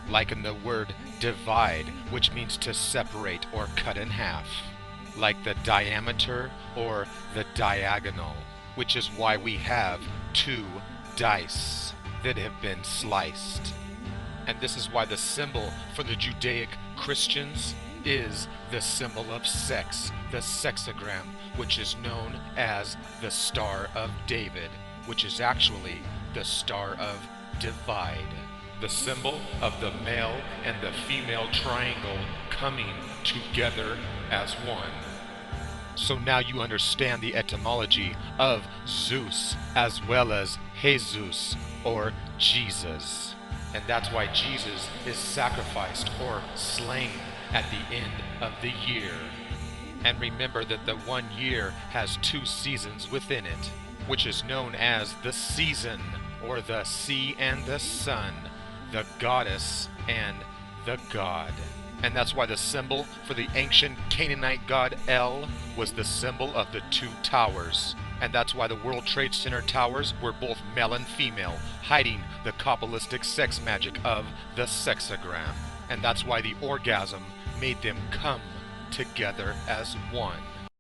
like in the word divide, which means to separate or cut in half, like the diameter or the diagonal, which is why we have two dice that have been sliced. And this is why the symbol for the Judaic Christians is the symbol of sex, the sexagram, which is known as the Star of David, which is actually the Star of Divide, the symbol of the male and the female triangle coming together as one. So now you understand the etymology of Zeus as well as Jesus or Jesus. And that's why Jesus is sacrificed or slain at the end of the year. And remember that the 1 year has 2 seasons within it, which is known as the season, or the sea and the sun, the goddess and the god. And that's why the symbol for the ancient Canaanite god El was the symbol of the 2 towers. And that's why the World Trade Center towers were both male and female, hiding the Kabbalistic sex magic of the sexagram. And that's why the orgasm made them come together as one.